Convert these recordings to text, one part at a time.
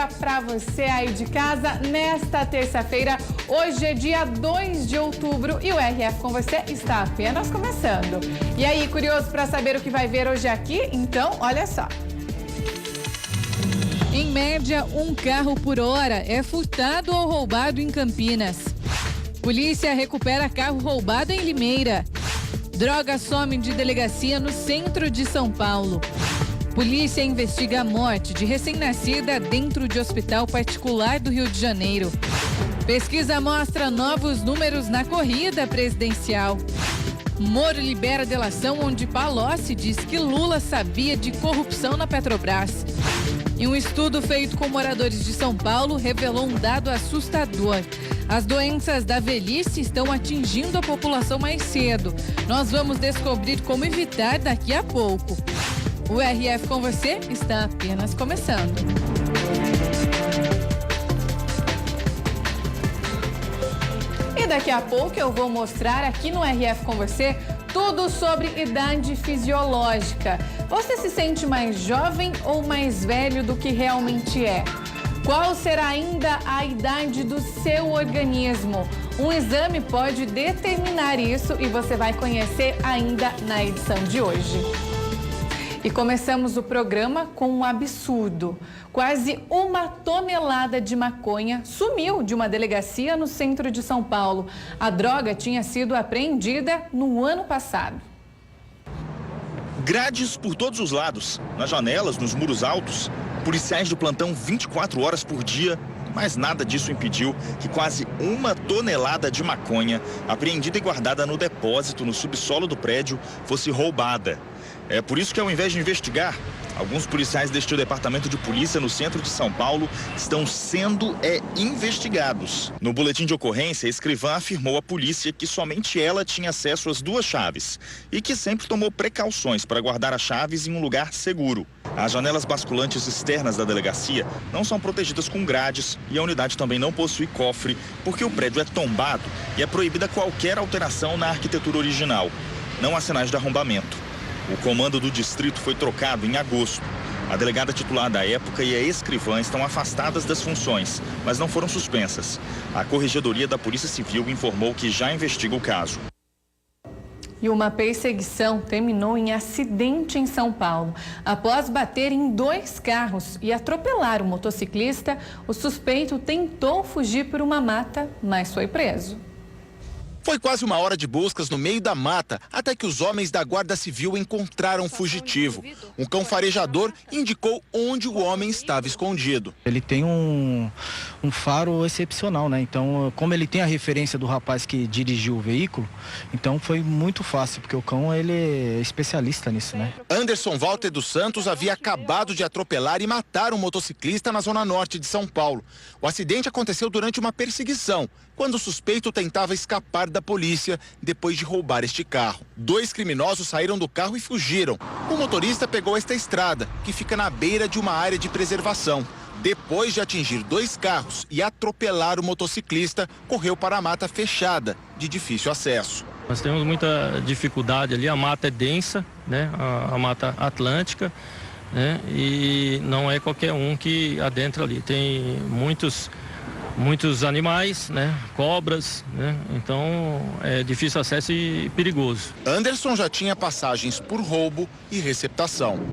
dia para você aí de casa nesta terça-feira. Hoje é dia 2 de outubro e o RF com você está apenas começando. E aí, curioso para saber o que vai ver hoje aqui? Então, olha só. Em média, um carro por hora é furtado ou roubado em Campinas. Polícia recupera carro roubado em Limeira. Droga some de delegacia no centro de São Paulo. Polícia investiga a morte de recém-nascida dentro de hospital particular do Rio de Janeiro. Pesquisa mostra novos números na corrida presidencial. Moro libera delação onde Palocci diz que Lula sabia de corrupção na Petrobras. E um estudo feito com moradores de São Paulo revelou um dado assustador. As doenças da velhice estão atingindo a população mais cedo. Nós vamos descobrir como evitar daqui a pouco. O RF com você está apenas começando. E daqui a pouco eu vou mostrar aqui no RF com você tudo sobre idade fisiológica. Você se sente mais jovem ou mais velho do que realmente é? Qual será ainda a idade do seu organismo? Um exame pode determinar isso e você vai conhecer ainda na edição de hoje. E começamos o programa com um absurdo. Quase 1 tonelada de maconha sumiu de uma delegacia no centro de São Paulo. A droga tinha sido apreendida no ano passado. Grades por todos os lados, nas janelas, nos muros altos, policiais do plantão 24 horas por dia, mas nada disso impediu que quase 1 tonelada de maconha, apreendida e guardada no depósito no subsolo do prédio, fosse roubada. É por isso que, ao invés de investigar, alguns policiais deste departamento de polícia no centro de São Paulo estão sendo investigados. No boletim de ocorrência, a escrivã afirmou à polícia que somente ela tinha acesso às 2 chaves e que sempre tomou precauções para guardar as chaves em um lugar seguro. As janelas basculantes externas da delegacia não são protegidas com grades e a unidade também não possui cofre, porque o prédio é tombado e é proibida qualquer alteração na arquitetura original. Não há sinais de arrombamento. O comando do distrito foi trocado em agosto. A delegada titular da época e a escrivã estão afastadas das funções, mas não foram suspensas. A Corregedoria da Polícia Civil informou que já investiga o caso. E uma perseguição terminou em acidente em São Paulo. Após bater em 2 carros e atropelar o motociclista, o suspeito tentou fugir por uma mata, mas foi preso. Foi quase 1 hora de buscas no meio da mata, até que os homens da Guarda Civil encontraram o fugitivo. Um cão farejador indicou onde o homem estava escondido. Ele tem um faro excepcional, né? Então, como ele tem a referência do rapaz que dirigiu o veículo, então foi muito fácil, porque o cão ele é especialista nisso, né? Anderson Walter dos Santos havia acabado de atropelar e matar um motociclista na zona norte de São Paulo. O acidente aconteceu durante uma perseguição, quando o suspeito tentava escapar da polícia depois de roubar este carro. 2 criminosos saíram do carro e fugiram. O motorista pegou esta estrada, que fica na beira de uma área de preservação. Depois de atingir 2 carros e atropelar o motociclista, correu para a mata fechada, de difícil acesso. Nós temos muita dificuldade ali, a mata é densa, né? A mata atlântica, né? E não é qualquer um que adentra ali. Tem muitos animais, né? Cobras, né? Então é difícil acesso e perigoso. Anderson já tinha passagens por roubo e receptação.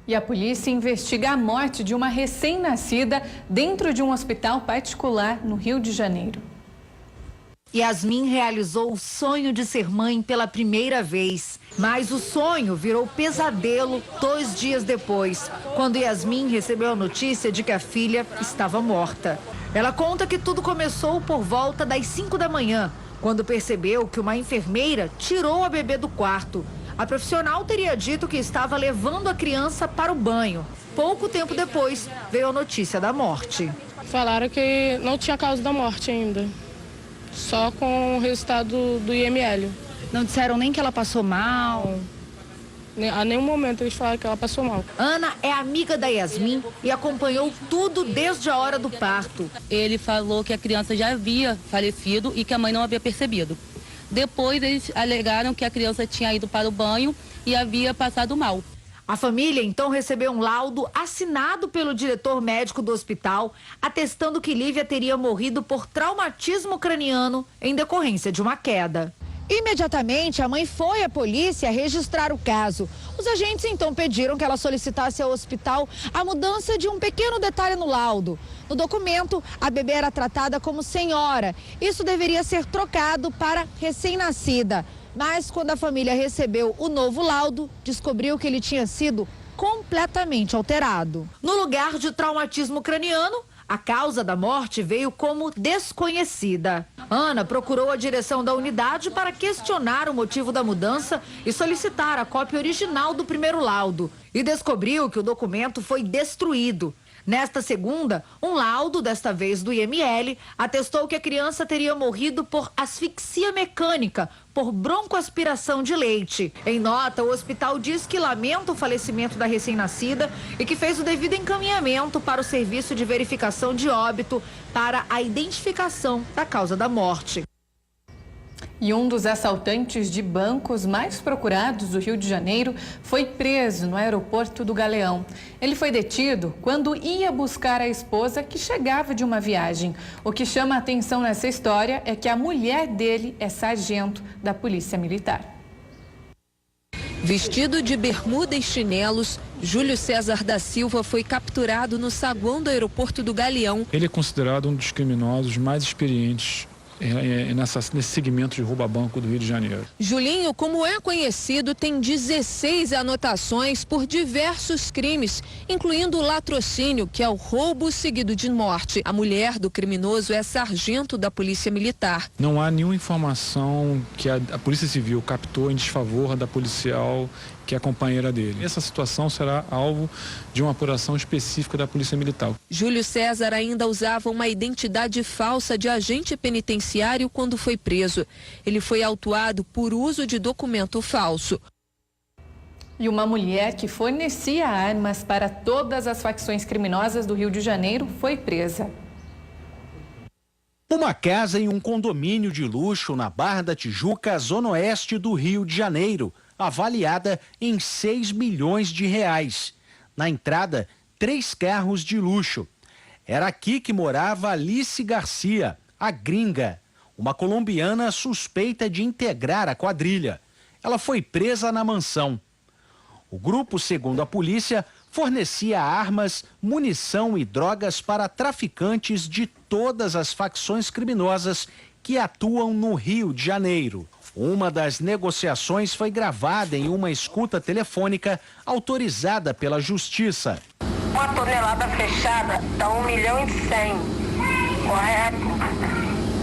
E a polícia investiga a morte de uma recém-nascida dentro de um hospital particular no Rio de Janeiro. Yasmin realizou o sonho de ser mãe pela primeira vez, mas o sonho virou pesadelo 2 dias depois, quando Yasmin recebeu a notícia de que a filha estava morta. Ela conta que tudo começou por volta das 5 da manhã, quando percebeu que uma enfermeira tirou a bebê do quarto. A profissional teria dito que estava levando a criança para o banho. Pouco tempo depois, veio a notícia da morte. Falaram que não tinha causa da morte ainda. Só com o resultado do IML. Não disseram nem que ela passou mal? A nenhum momento eles falaram que ela passou mal. Ana é amiga da Yasmin e acompanhou tudo desde a hora do parto. Ele falou que a criança já havia falecido e que a mãe não havia percebido. Depois eles alegaram que a criança tinha ido para o banho e havia passado mal. A família então recebeu um laudo assinado pelo diretor médico do hospital, atestando que Lívia teria morrido por traumatismo craniano em decorrência de uma queda. Imediatamente, a mãe foi à polícia registrar o caso. Os agentes então pediram que ela solicitasse ao hospital a mudança de um pequeno detalhe no laudo. No documento, a bebê era tratada como senhora. Isso deveria ser trocado para recém-nascida. Mas quando a família recebeu o novo laudo, descobriu que ele tinha sido completamente alterado. No lugar de traumatismo craniano, a causa da morte veio como desconhecida. Ana procurou a direção da unidade para questionar o motivo da mudança e solicitar a cópia original do primeiro laudo. E descobriu que o documento foi destruído. Nesta segunda, um laudo, desta vez do IML, atestou que a criança teria morrido por asfixia mecânica, por broncoaspiração de leite. Em nota, o hospital diz que lamenta o falecimento da recém-nascida e que fez o devido encaminhamento para o serviço de verificação de óbito para a identificação da causa da morte. E um dos assaltantes de bancos mais procurados do Rio de Janeiro foi preso no aeroporto do Galeão. Ele foi detido quando ia buscar a esposa que chegava de uma viagem. O que chama a atenção nessa história é que a mulher dele é sargento da Polícia Militar. Vestido de bermuda e chinelos, Júlio César da Silva foi capturado no saguão do aeroporto do Galeão. Ele é considerado um dos criminosos mais experientes nesse segmento de rouba-banco do Rio de Janeiro. Julinho, como é conhecido, tem 16 anotações por diversos crimes, incluindo o latrocínio, que é o roubo seguido de morte. A mulher do criminoso é sargento da Polícia Militar. Não há nenhuma informação que a Polícia Civil captou em desfavor da policial que é a companheira dele. Essa situação será alvo de uma apuração específica da Polícia Militar. Júlio César ainda usava uma identidade falsa de agente penitenciário quando foi preso. Ele foi autuado por uso de documento falso. E uma mulher que fornecia armas para todas as facções criminosas do Rio de Janeiro foi presa. Uma casa em um condomínio de luxo na Barra da Tijuca, zona oeste do Rio de Janeiro, avaliada em 6 milhões de reais. Na entrada, 3 carros de luxo. Era aqui que morava Alice Garcia, a gringa, uma colombiana suspeita de integrar a quadrilha. Ela foi presa na mansão. O grupo, segundo a polícia, fornecia armas, munição e drogas para traficantes de todas as facções criminosas que atuam no Rio de Janeiro. Uma das negociações foi gravada em uma escuta telefônica autorizada pela Justiça. Uma tonelada fechada dá 1,1 milhão, correto?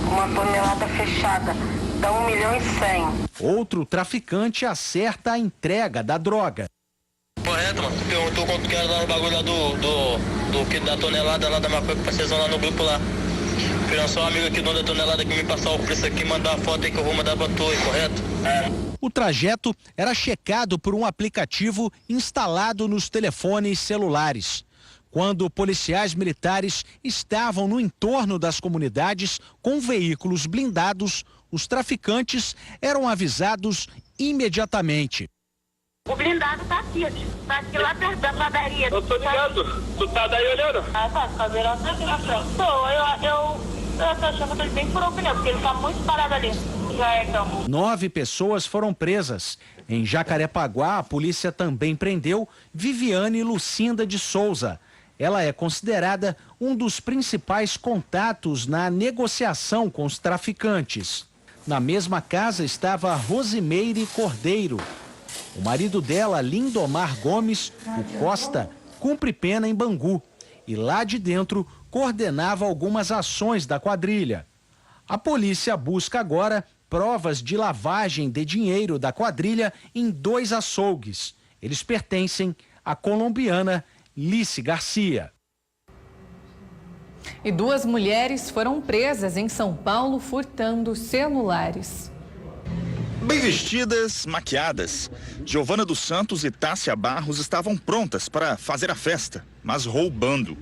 Uma tonelada fechada dá 1,1 milhão. Outro traficante acerta a entrega da droga. Correto, mano. Tu perguntou quanto que era lá no bagulho lá da tonelada lá da maconha, pra vocês vão lá no grupo lá. Querendo só um amigo aqui, dono da tonelada, que me passar o preço aqui, mandar a foto aí que eu vou mandar pra tu aí, correto? O trajeto era checado por um aplicativo instalado nos telefones celulares. Quando policiais militares estavam no entorno das comunidades com veículos blindados, os traficantes eram avisados imediatamente. O blindado tá aqui lá perto da padaria. Eu tô ligado. Tu tá daí olhando? Ah, tá, o caveirão tá aqui na frente. Eu tô achando que ele bem furou o pneu, porque ele tá muito parado ali. Já é, então. 9 pessoas foram presas. Em Jacarepaguá, a polícia também prendeu Viviane Lucinda de Souza. Ela é considerada um dos principais contatos na negociação com os traficantes. Na mesma casa estava Rosimeire Cordeiro. O marido dela, Lindomar Gomes, o Costa, cumpre pena em Bangu e lá de dentro coordenava algumas ações da quadrilha. A polícia busca agora provas de lavagem de dinheiro da quadrilha em 2 açougues. Eles pertencem à colombiana Alice Garcia. E 2 mulheres foram presas em São Paulo furtando celulares. Bem vestidas, maquiadas, Giovana dos Santos e Tássia Barros estavam prontas para fazer a festa, mas roubando.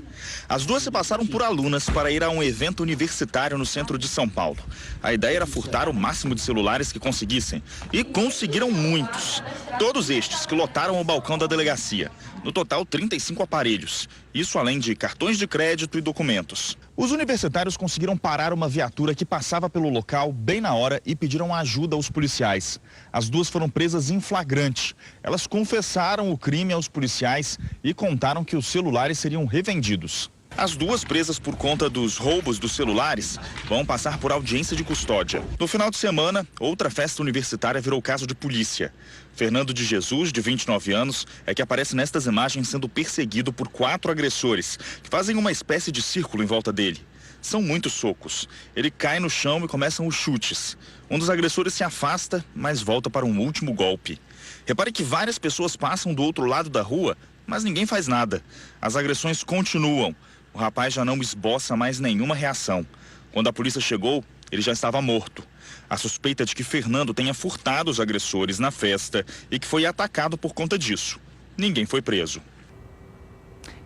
As duas se passaram por alunas para ir a um evento universitário no centro de São Paulo. A ideia era furtar o máximo de celulares que conseguissem. E conseguiram muitos. Todos estes que lotaram o balcão da delegacia. No total, 35 aparelhos. Isso além de cartões de crédito e documentos. Os universitários conseguiram parar uma viatura que passava pelo local bem na hora e pediram ajuda aos policiais. As duas foram presas em flagrante. Elas confessaram o crime aos policiais e contaram que os celulares seriam revendidos. As duas presas por conta dos roubos dos celulares vão passar por audiência de custódia. No final de semana, outra festa universitária virou caso de polícia. Fernando de Jesus, de 29 anos, é que aparece nestas imagens sendo perseguido por 4 agressores, que fazem uma espécie de círculo em volta dele. São muitos socos. Ele cai no chão e começam os chutes. Um dos agressores se afasta, mas volta para um último golpe. Repare que várias pessoas passam do outro lado da rua, mas ninguém faz nada. As agressões continuam. O rapaz já não esboça mais nenhuma reação. Quando a polícia chegou, ele já estava morto. A suspeita é de que Fernando tenha furtado os agressores na festa e que foi atacado por conta disso. Ninguém foi preso.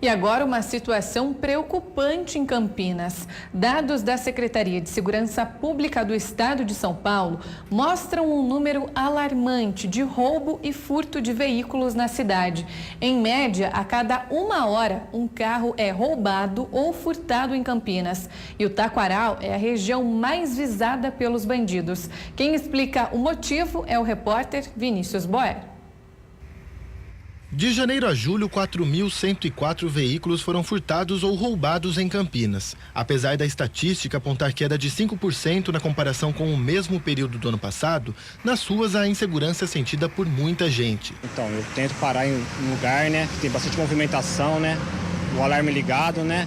E agora uma situação preocupante em Campinas. Dados da Secretaria de Segurança Pública do Estado de São Paulo mostram um número alarmante de roubo e furto de veículos na cidade. Em média, a cada 1 hora, um carro é roubado ou furtado em Campinas. E o Taquaral é a região mais visada pelos bandidos. Quem explica o motivo é o repórter Vinícius Boer. De janeiro a julho, 4.104 veículos foram furtados ou roubados em Campinas. Apesar da estatística apontar queda de 5% na comparação com o mesmo período do ano passado, nas ruas a insegurança é sentida por muita gente. Então, eu tento parar em um lugar, né, que tem bastante movimentação, né, o alarme ligado, né,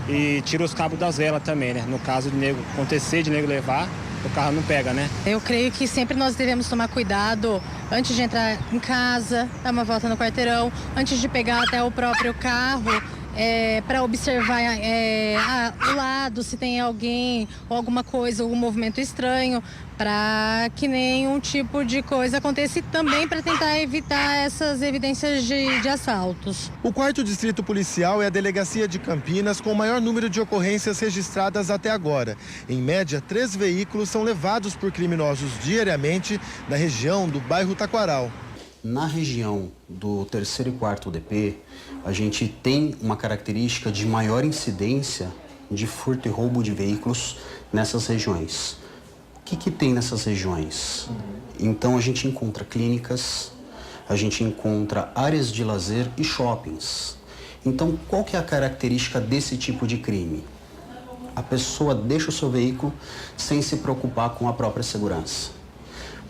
e tiro os cabos das velas também, né, no caso de nego acontecer, de nego levar, o carro não pega, né? Eu creio que sempre nós devemos tomar cuidado antes de entrar em casa, dar uma volta no quarteirão, antes de pegar até o próprio carro, para observar o lado, se tem alguém ou alguma coisa, algum movimento estranho, para que nenhum tipo de coisa aconteça e também para tentar evitar essas evidências de assaltos. O 4º Distrito Policial é a delegacia de Campinas com o maior número de ocorrências registradas até agora. Em média, 3 veículos são levados por criminosos diariamente na região do bairro Taquaral. Na região do 3º e 4º DP, a gente tem uma característica de maior incidência de furto e roubo de veículos nessas regiões. O que tem nessas regiões? Então a gente encontra clínicas, a gente encontra áreas de lazer e shoppings. Então qual que é a característica desse tipo de crime? A pessoa deixa o seu veículo sem se preocupar com a própria segurança.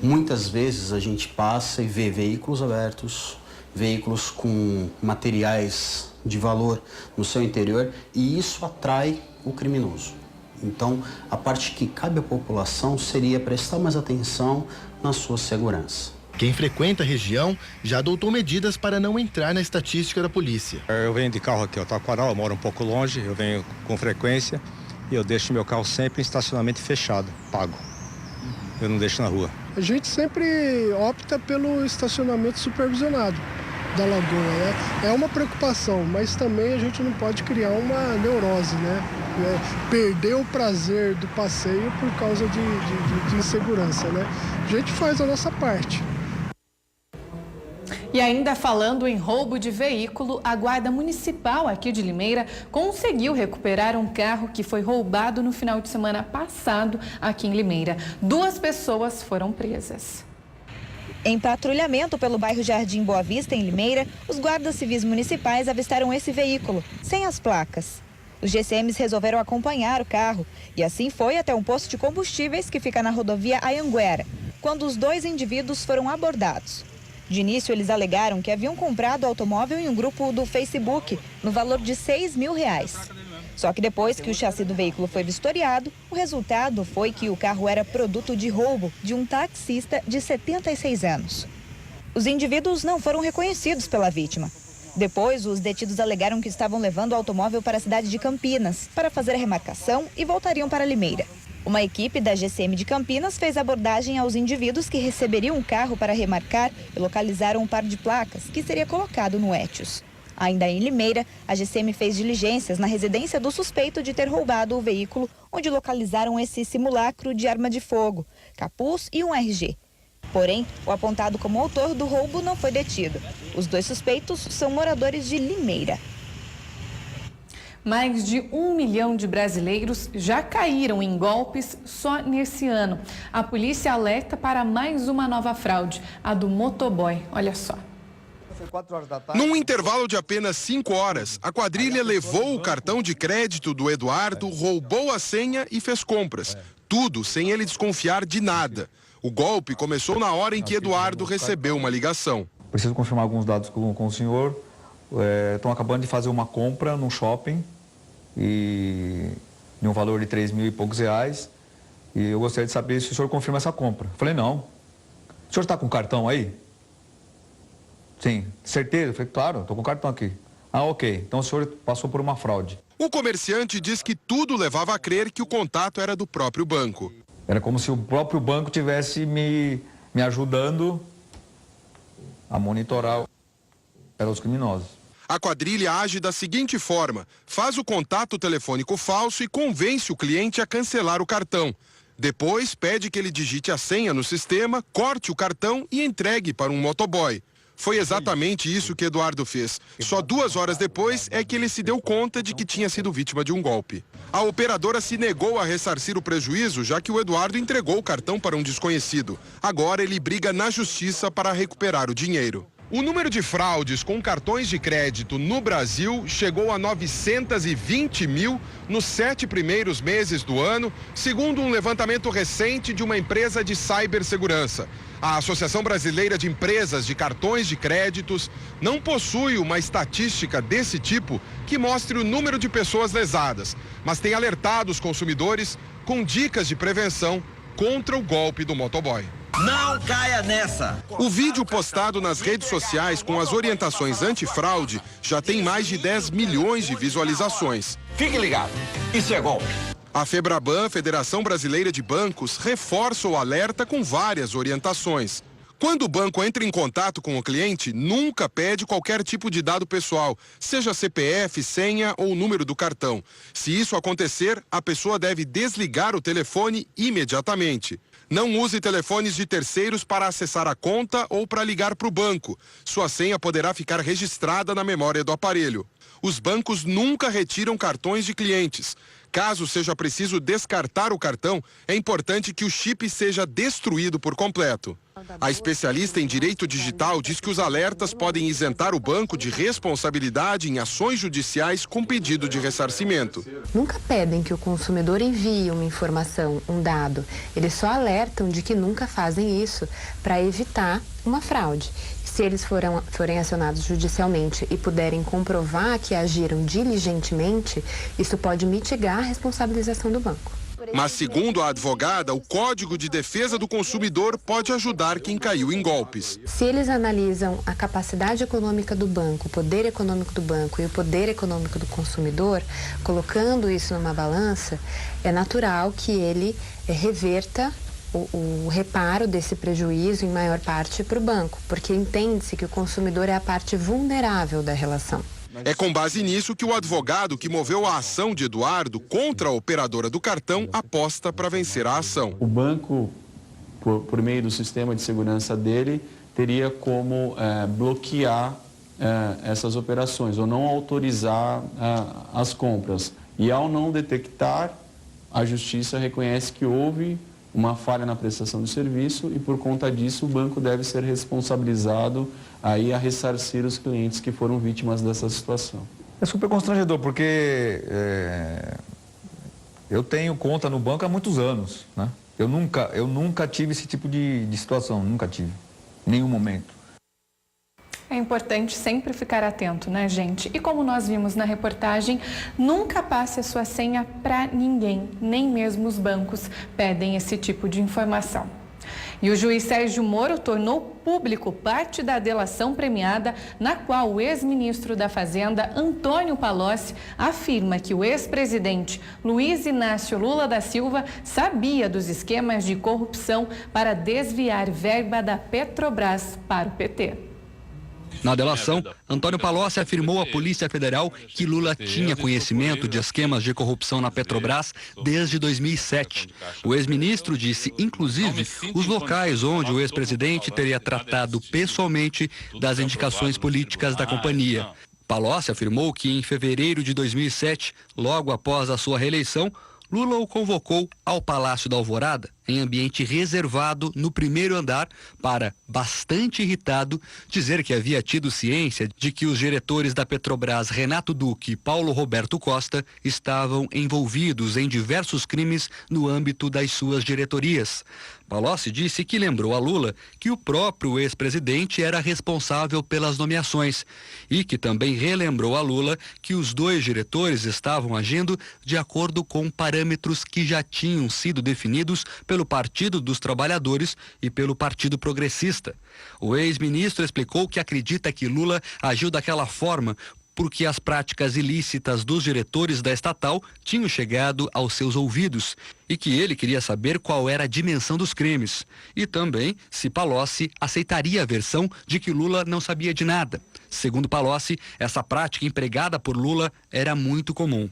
Muitas vezes a gente passa e vê veículos abertos, veículos com materiais de valor no seu interior e isso atrai o criminoso. Então, a parte que cabe à população seria prestar mais atenção na sua segurança. Quem frequenta a região já adotou medidas para não entrar na estatística da polícia. Eu venho de carro aqui, Taquaral, eu moro um pouco longe, eu venho com frequência e eu deixo meu carro sempre em estacionamento fechado, pago. Eu não deixo na rua. A gente sempre opta pelo estacionamento supervisionado da Lagoa, né? É uma preocupação, mas também a gente não pode criar uma neurose, né? Perder o prazer do passeio por causa de insegurança, né? A gente faz a nossa parte. E ainda falando em roubo de veículo, a Guarda Municipal aqui de Limeira conseguiu recuperar um carro que foi roubado no final de semana passado aqui em Limeira. 2 pessoas foram presas. Em patrulhamento pelo bairro Jardim Boa Vista, em Limeira, os guardas civis municipais avistaram esse veículo, sem as placas. Os GCMs resolveram acompanhar o carro e assim foi até um posto de combustíveis que fica na rodovia Anhanguera, quando os 2 indivíduos foram abordados. De início, eles alegaram que haviam comprado o automóvel em um grupo do Facebook, no valor de R$6 mil. Só que depois que o chassi do veículo foi vistoriado, o resultado foi que o carro era produto de roubo de um taxista de 76 anos. Os indivíduos não foram reconhecidos pela vítima. Depois, os detidos alegaram que estavam levando o automóvel para a cidade de Campinas para fazer a remarcação e voltariam para Limeira. Uma equipe da GCM de Campinas fez abordagem aos indivíduos que receberiam o carro para remarcar e localizaram um par de placas que seria colocado no Etios. Ainda em Limeira, a GCM fez diligências na residência do suspeito de ter roubado o veículo, onde localizaram esse simulacro de arma de fogo, capuz e um RG. Porém, o apontado como autor do roubo não foi detido. Os 2 suspeitos são moradores de Limeira. Mais de 1 milhão de brasileiros já caíram em golpes só nesse ano. A polícia alerta para mais uma nova fraude, a do motoboy. Olha só. Num intervalo de apenas 5 horas, a quadrilha levou o cartão de crédito do Eduardo, roubou a senha e fez compras. Tudo sem ele desconfiar de nada. O golpe começou na hora em que Eduardo recebeu uma ligação. Preciso confirmar alguns dados com o senhor. Estão acabando de fazer uma compra no shopping e de um valor de 3 mil e poucos reais. E eu gostaria de saber se o senhor confirma essa compra. Falei, não. O senhor está com cartão aí? Sim. Certeza? Falei, claro, estou com o cartão aqui. Ah, ok. Então o senhor passou por uma fraude. O comerciante diz que tudo levava a crer que o contato era do próprio banco. Era como se o próprio banco tivesse me ajudando a monitorar os criminosos. A quadrilha age da seguinte forma: faz o contato telefônico falso e convence o cliente a cancelar o cartão. Depois pede que ele digite a senha no sistema, corte o cartão e entregue para um motoboy. Foi exatamente isso que Eduardo fez. Só 2 horas depois é que ele se deu conta de que tinha sido vítima de um golpe. A operadora se negou a ressarcir o prejuízo, já que o Eduardo entregou o cartão para um desconhecido. Agora ele briga na justiça para recuperar o dinheiro. O número de fraudes com cartões de crédito no Brasil chegou a 920 mil nos 7 primeiros meses do ano, segundo um levantamento recente de uma empresa de cibersegurança. A Associação Brasileira de Empresas de Cartões de Créditos não possui uma estatística desse tipo que mostre o número de pessoas lesadas, mas tem alertado os consumidores com dicas de prevenção contra o golpe do motoboy. Não caia nessa! O vídeo postado nas redes sociais com as orientações antifraude já tem mais de 10 milhões de visualizações. Fique ligado, isso é golpe. A Febraban, Federação Brasileira de Bancos, reforça o alerta com várias orientações. Quando o banco entra em contato com o cliente, nunca pede qualquer tipo de dado pessoal, seja CPF, senha ou número do cartão. Se isso acontecer, a pessoa deve desligar o telefone imediatamente. Não use telefones de terceiros para acessar a conta ou para ligar para o banco. Sua senha poderá ficar registrada na memória do aparelho. Os bancos nunca retiram cartões de clientes. Caso seja preciso descartar o cartão, é importante que o chip seja destruído por completo. A especialista em direito digital diz que os alertas podem isentar o banco de responsabilidade em ações judiciais com pedido de ressarcimento. Nunca pedem que o consumidor envie uma informação, um dado. Eles só alertam de que nunca fazem isso para evitar uma fraude. Se eles forem acionados judicialmente e puderem comprovar que agiram diligentemente, isso pode mitigar a responsabilização do banco. Mas, segundo a advogada, o Código de Defesa do Consumidor pode ajudar quem caiu em golpes. Se eles analisam a capacidade econômica do banco, o poder econômico do banco e o poder econômico do consumidor, colocando isso numa balança, é natural que ele reverta o reparo desse prejuízo em maior parte para o banco, porque entende-se que o consumidor é a parte vulnerável da relação. É com base nisso que o advogado que moveu a ação de Eduardo contra a operadora do cartão aposta para vencer a ação. O banco, por meio do sistema de segurança dele, teria como bloquear essas operações ou não autorizar as compras. E ao não detectar, a justiça reconhece que houve uma falha na prestação de serviço e, por conta disso, o banco deve ser responsabilizado aí a ressarcir os clientes que foram vítimas dessa situação. É super constrangedor, porque eu tenho conta no banco há muitos anos, né? Eu nunca tive esse tipo de situação, nunca tive, em nenhum momento. É importante sempre ficar atento, né, gente? E como nós vimos na reportagem, nunca passe a sua senha para ninguém, nem mesmo os bancos pedem esse tipo de informação. E o juiz Sérgio Moro tornou público parte da delação premiada, na qual o ex-ministro da Fazenda, Antônio Palocci, afirma que o ex-presidente Luiz Inácio Lula da Silva sabia dos esquemas de corrupção para desviar verba da Petrobras para o PT. Na delação, Antônio Palocci afirmou à Polícia Federal que Lula tinha conhecimento de esquemas de corrupção na Petrobras desde 2007. O ex-ministro disse, inclusive, os locais onde o ex-presidente teria tratado pessoalmente das indicações políticas da companhia. Palocci afirmou que em fevereiro de 2007, logo após a sua reeleição, Lula o convocou ao Palácio da Alvorada, em ambiente reservado no primeiro andar, para, bastante irritado, dizer que havia tido ciência de que os diretores da Petrobras, Renato Duque e Paulo Roberto Costa, estavam envolvidos em diversos crimes no âmbito das suas diretorias. Palocci disse que lembrou a Lula que o próprio ex-presidente era responsável pelas nomeações e que também relembrou a Lula que os dois diretores estavam agindo de acordo com parâmetros que já tinham sido definidos pelo Partido dos Trabalhadores e pelo Partido Progressista. O ex-ministro explicou que acredita que Lula agiu daquela forma porque as práticas ilícitas dos diretores da estatal tinham chegado aos seus ouvidos e que ele queria saber qual era a dimensão dos crimes. E também se Palocci aceitaria a versão de que Lula não sabia de nada. Segundo Palocci, essa prática empregada por Lula era muito comum.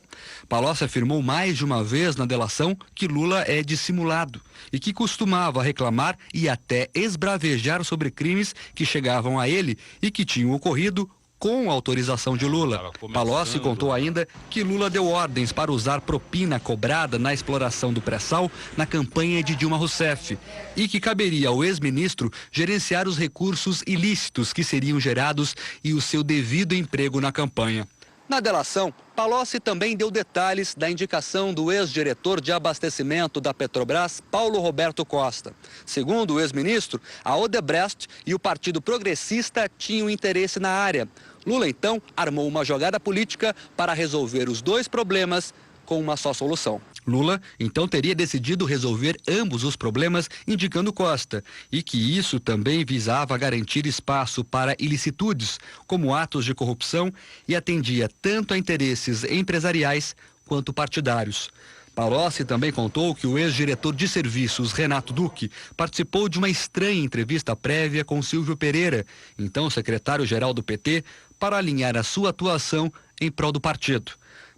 Palocci afirmou mais de uma vez na delação que Lula é dissimulado e que costumava reclamar e até esbravejar sobre crimes que chegavam a ele e que tinham ocorrido com autorização de Lula. Palocci contou ainda que Lula deu ordens para usar propina cobrada na exploração do pré-sal na campanha de Dilma Rousseff e que caberia ao ex-ministro gerenciar os recursos ilícitos que seriam gerados e o seu devido emprego na campanha. Na delação, Palocci também deu detalhes da indicação do ex-diretor de abastecimento da Petrobras, Paulo Roberto Costa. Segundo o ex-ministro, a Odebrecht e o Partido Progressista tinham interesse na área. Lula, então, armou uma jogada política para resolver os dois problemas com uma só solução. Lula, então, teria decidido resolver ambos os problemas, indicando Costa, e que isso também visava garantir espaço para ilicitudes, como atos de corrupção, e atendia tanto a interesses empresariais quanto partidários. Palocci também contou que o ex-diretor de serviços, Renato Duque, participou de uma estranha entrevista prévia com Silvio Pereira, então secretário-geral do PT, para alinhar a sua atuação em prol do partido.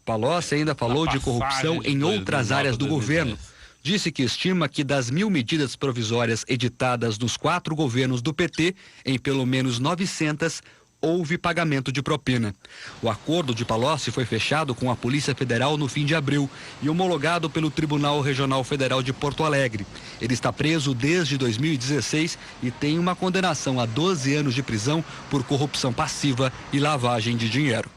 Palocci ainda falou de corrupção em outras áreas do governo. Disse que estima que das 1.000 medidas provisórias editadas nos 4 governos do PT, em pelo menos 900, houve pagamento de propina. O acordo de Palocci foi fechado com a Polícia Federal no fim de abril e homologado pelo Tribunal Regional Federal de Porto Alegre. Ele está preso desde 2016 e tem uma condenação a 12 anos de prisão por corrupção passiva e lavagem de dinheiro.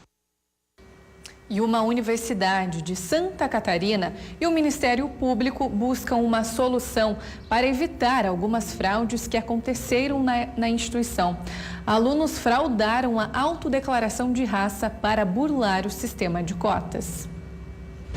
E uma universidade de Santa Catarina e o Ministério Público buscam uma solução para evitar algumas fraudes que aconteceram na instituição. Alunos fraudaram a autodeclaração de raça para burlar o sistema de cotas.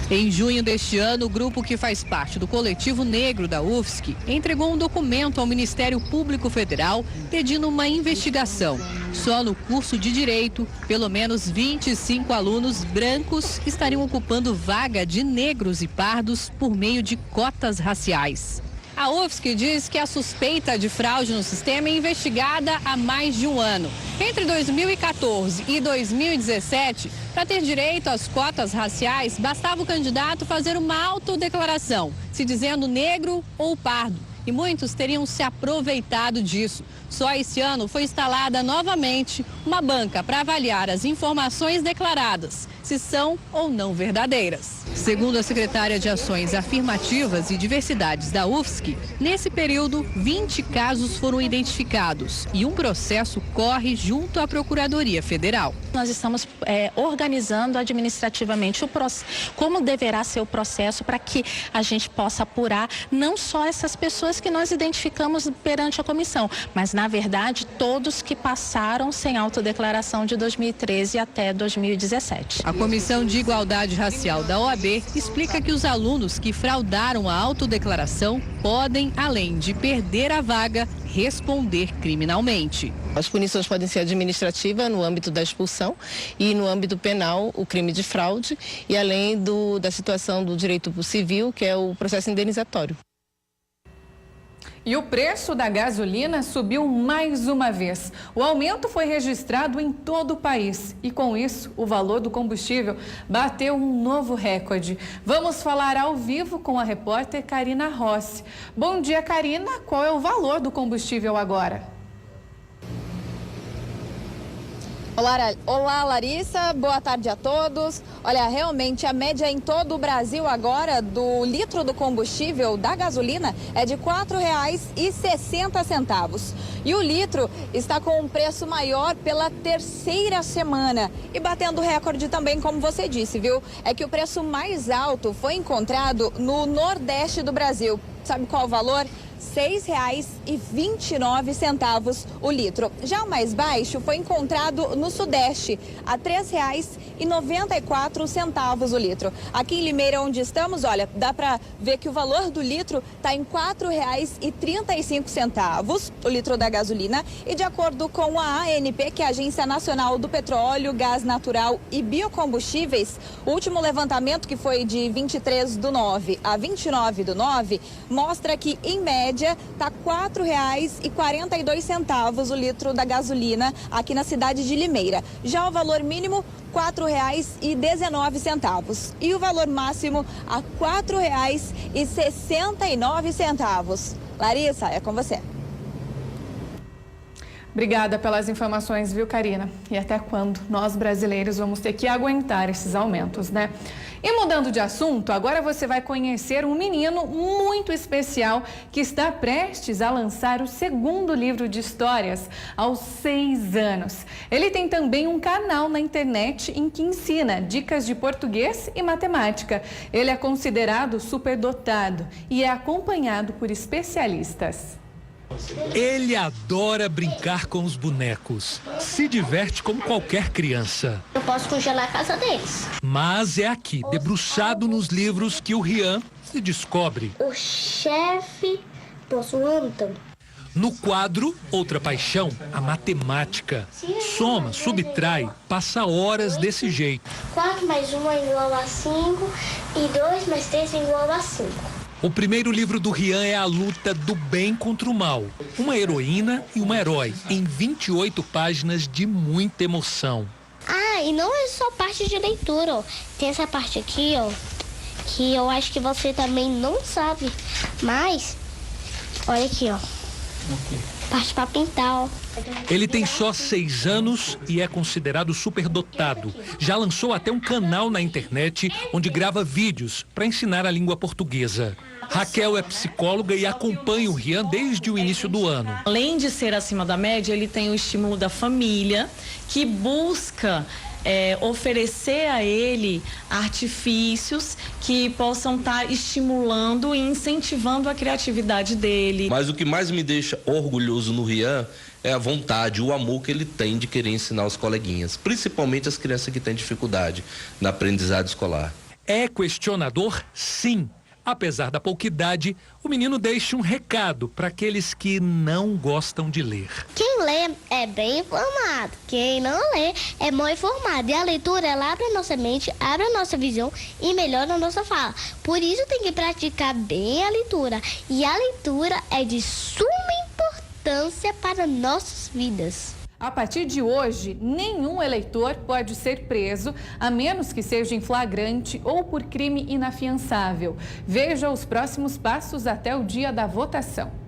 Em junho deste ano, o grupo que faz parte do Coletivo Negro da UFSC entregou um documento ao Ministério Público Federal pedindo uma investigação. Só no curso de Direito, pelo menos 25 alunos brancos estariam ocupando vaga de negros e pardos por meio de cotas raciais. A UFSC diz que a suspeita de fraude no sistema é investigada há mais de um ano. Entre 2014 e 2017, para ter direito às cotas raciais, bastava o candidato fazer uma autodeclaração, se dizendo negro ou pardo. E muitos teriam se aproveitado disso. Só esse ano foi instalada novamente uma banca para avaliar as informações declaradas, se são ou não verdadeiras. Segundo a secretária de Ações Afirmativas e Diversidades da UFSC, nesse período, 20 casos foram identificados e um processo corre junto à Procuradoria Federal. Nós estamos organizando administrativamente como deverá ser o processo para que a gente possa apurar não só essas pessoas que nós identificamos perante a comissão, mas, na verdade, todos que passaram sem autodeclaração de 2013 até 2017. A Comissão de Igualdade Racial da OAB explica que os alunos que fraudaram a autodeclaração podem, além de perder a vaga, responder criminalmente. As punições podem ser administrativas no âmbito da expulsão e no âmbito penal o crime de fraude e além da situação do direito civil, que é o processo indenizatório. E o preço da gasolina subiu mais uma vez. O aumento foi registrado em todo o país e, com isso, o valor do combustível bateu um novo recorde. Vamos falar ao vivo com a repórter Karina Rossi. Bom dia, Karina. Qual é o valor do combustível agora? Olá, Larissa. Boa tarde a todos. Olha, realmente a média em todo o Brasil agora do litro do combustível da gasolina é de R$ 4,60. E o litro está com um preço maior pela terceira semana e batendo recorde também, como você disse, viu? É que o preço mais alto foi encontrado no Nordeste do Brasil. Sabe qual o valor? R$ 6,29 o litro. Já o mais baixo foi encontrado no Sudeste, a R$ 3,94 o litro. Aqui em Limeira, onde estamos, olha, dá para ver que o valor do litro está em R$ 4,35 o litro da gasolina. E de acordo com a ANP, que é a Agência Nacional do Petróleo, Gás Natural e Biocombustíveis, o último levantamento, que foi de 23/9 a 29/9, mostra que, em média, está R$ 4,42 o litro da gasolina aqui na cidade de Limeira. Já o valor mínimo, R$ 4,19. E o valor máximo, a R$ 4,69. Larissa, é com você. Obrigada pelas informações, viu, Karina? E até quando nós brasileiros vamos ter que aguentar esses aumentos, né? E mudando de assunto, agora você vai conhecer um menino muito especial que está prestes a lançar o segundo livro de histórias aos 6 anos. Ele tem também um canal na internet em que ensina dicas de português e matemática. Ele é considerado superdotado e é acompanhado por especialistas. Ele adora brincar com os bonecos. Se diverte como qualquer criança. Eu posso congelar a casa deles. Mas é aqui, debruçado nos livros, que o Rian se descobre. O chefe Poço-Antão. No quadro, outra paixão, a matemática. Soma, subtrai, passa horas desse jeito. 4 mais 1 é igual a 5 e 2 mais 3 é igual a 5. O primeiro livro do Rian é a luta do bem contra o mal. Uma heroína e um herói, em 28 páginas de muita emoção. Ah, e não é só parte de leitura, ó. Tem essa parte aqui, ó, que eu acho que você também não sabe. Mas, olha aqui, ó. Parte pra pintar, ó. Ele tem só 6 anos e é considerado superdotado. Já lançou até um canal na internet onde grava vídeos para ensinar a língua portuguesa. Raquel é psicóloga e acompanha o Rian desde o início do ano. Além de ser acima da média, ele tem o estímulo da família, que busca oferecer a ele artifícios que possam estar estimulando e incentivando a criatividade dele. Mas o que mais me deixa orgulhoso no Rian é a vontade, o amor que ele tem de querer ensinar os coleguinhas, principalmente as crianças que têm dificuldade na aprendizagem escolar. É questionador, sim. Apesar da pouca idade, o menino deixa um recado para aqueles que não gostam de ler. Quem lê é bem informado, quem não lê é mal informado. E a leitura, ela abre a nossa mente, abre a nossa visão e melhora a nossa fala. Por isso tem que praticar bem a leitura. E a leitura é de suma importância para nossas vidas. A partir de hoje, nenhum eleitor pode ser preso, a menos que seja em flagrante ou por crime inafiançável. Veja os próximos passos até o dia da votação.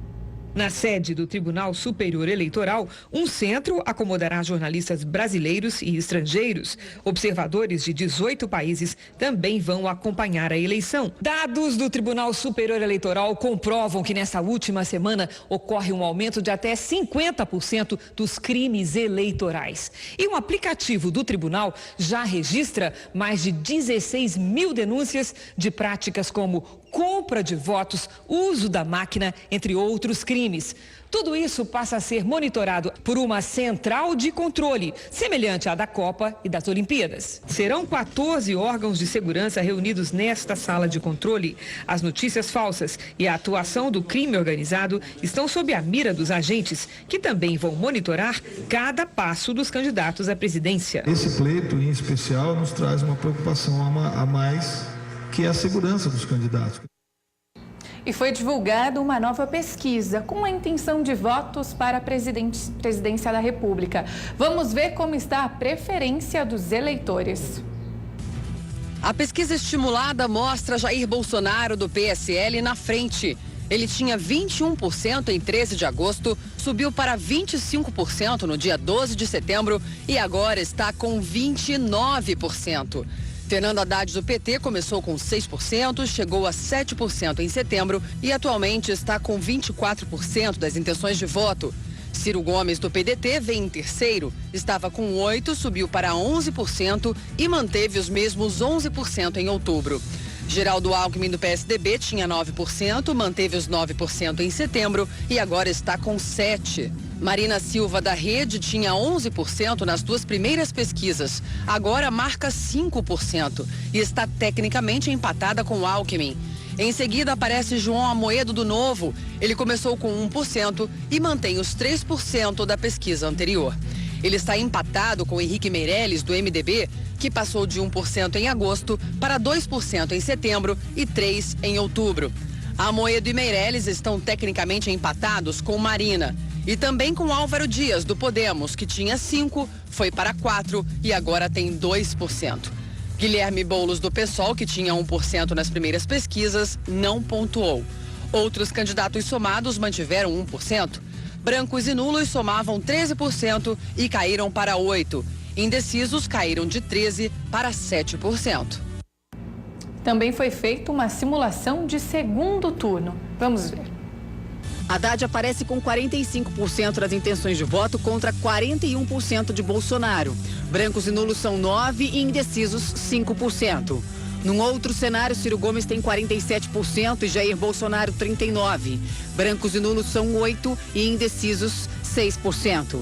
Na sede do Tribunal Superior Eleitoral, um centro acomodará jornalistas brasileiros e estrangeiros. Observadores de 18 países também vão acompanhar a eleição. Dados do Tribunal Superior Eleitoral comprovam que nessa última semana ocorre um aumento de até 50% dos crimes eleitorais. E um aplicativo do tribunal já registra mais de 16 mil denúncias de práticas como compra de votos, uso da máquina, entre outros crimes. Tudo isso passa a ser monitorado por uma central de controle, semelhante à da Copa e das Olimpíadas. Serão 14 órgãos de segurança reunidos nesta sala de controle. As notícias falsas e a atuação do crime organizado estão sob a mira dos agentes, que também vão monitorar cada passo dos candidatos à presidência. Esse pleito, em especial, nos traz uma preocupação a mais, que é a segurança dos candidatos. E foi divulgada uma nova pesquisa com a intenção de votos para a presidência da República. Vamos ver como está a preferência dos eleitores. A pesquisa estimulada mostra Jair Bolsonaro, do PSL, na frente. Ele tinha 21% em 13 de agosto, subiu para 25% no dia 12 de setembro e agora está com 29%. Fernando Haddad, do PT, começou com 6%, chegou a 7% em setembro e atualmente está com 24% das intenções de voto. Ciro Gomes, do PDT, vem em terceiro, estava com 8%, subiu para 11% e manteve os mesmos 11% em outubro. Geraldo Alckmin, do PSDB, tinha 9%, manteve os 9% em setembro e agora está com 7%. Marina Silva, da Rede, tinha 11% nas duas primeiras pesquisas. Agora marca 5% e está tecnicamente empatada com Alckmin. Em seguida aparece João Amoedo, do Novo. Ele começou com 1% e mantém os 3% da pesquisa anterior. Ele está empatado com Henrique Meirelles, do MDB, que passou de 1% em agosto para 2% em setembro e 3% em outubro. Amoedo e Meirelles estão tecnicamente empatados com Marina. E também com Álvaro Dias, do Podemos, que tinha 5%, foi para 4% e agora tem 2%. Guilherme Boulos, do PSOL, que tinha 1% nas primeiras pesquisas, não pontuou. Outros candidatos somados mantiveram 1%. Brancos e nulos somavam 13% e caíram para 8%. Indecisos caíram de 13% para 7%. Também foi feita uma simulação de segundo turno. Vamos ver. Haddad aparece com 45% das intenções de voto contra 41% de Bolsonaro. Brancos e nulos são 9% e indecisos 5%. Num outro cenário, Ciro Gomes tem 47% e Jair Bolsonaro 39%. Brancos e nulos são 8% e indecisos 6%.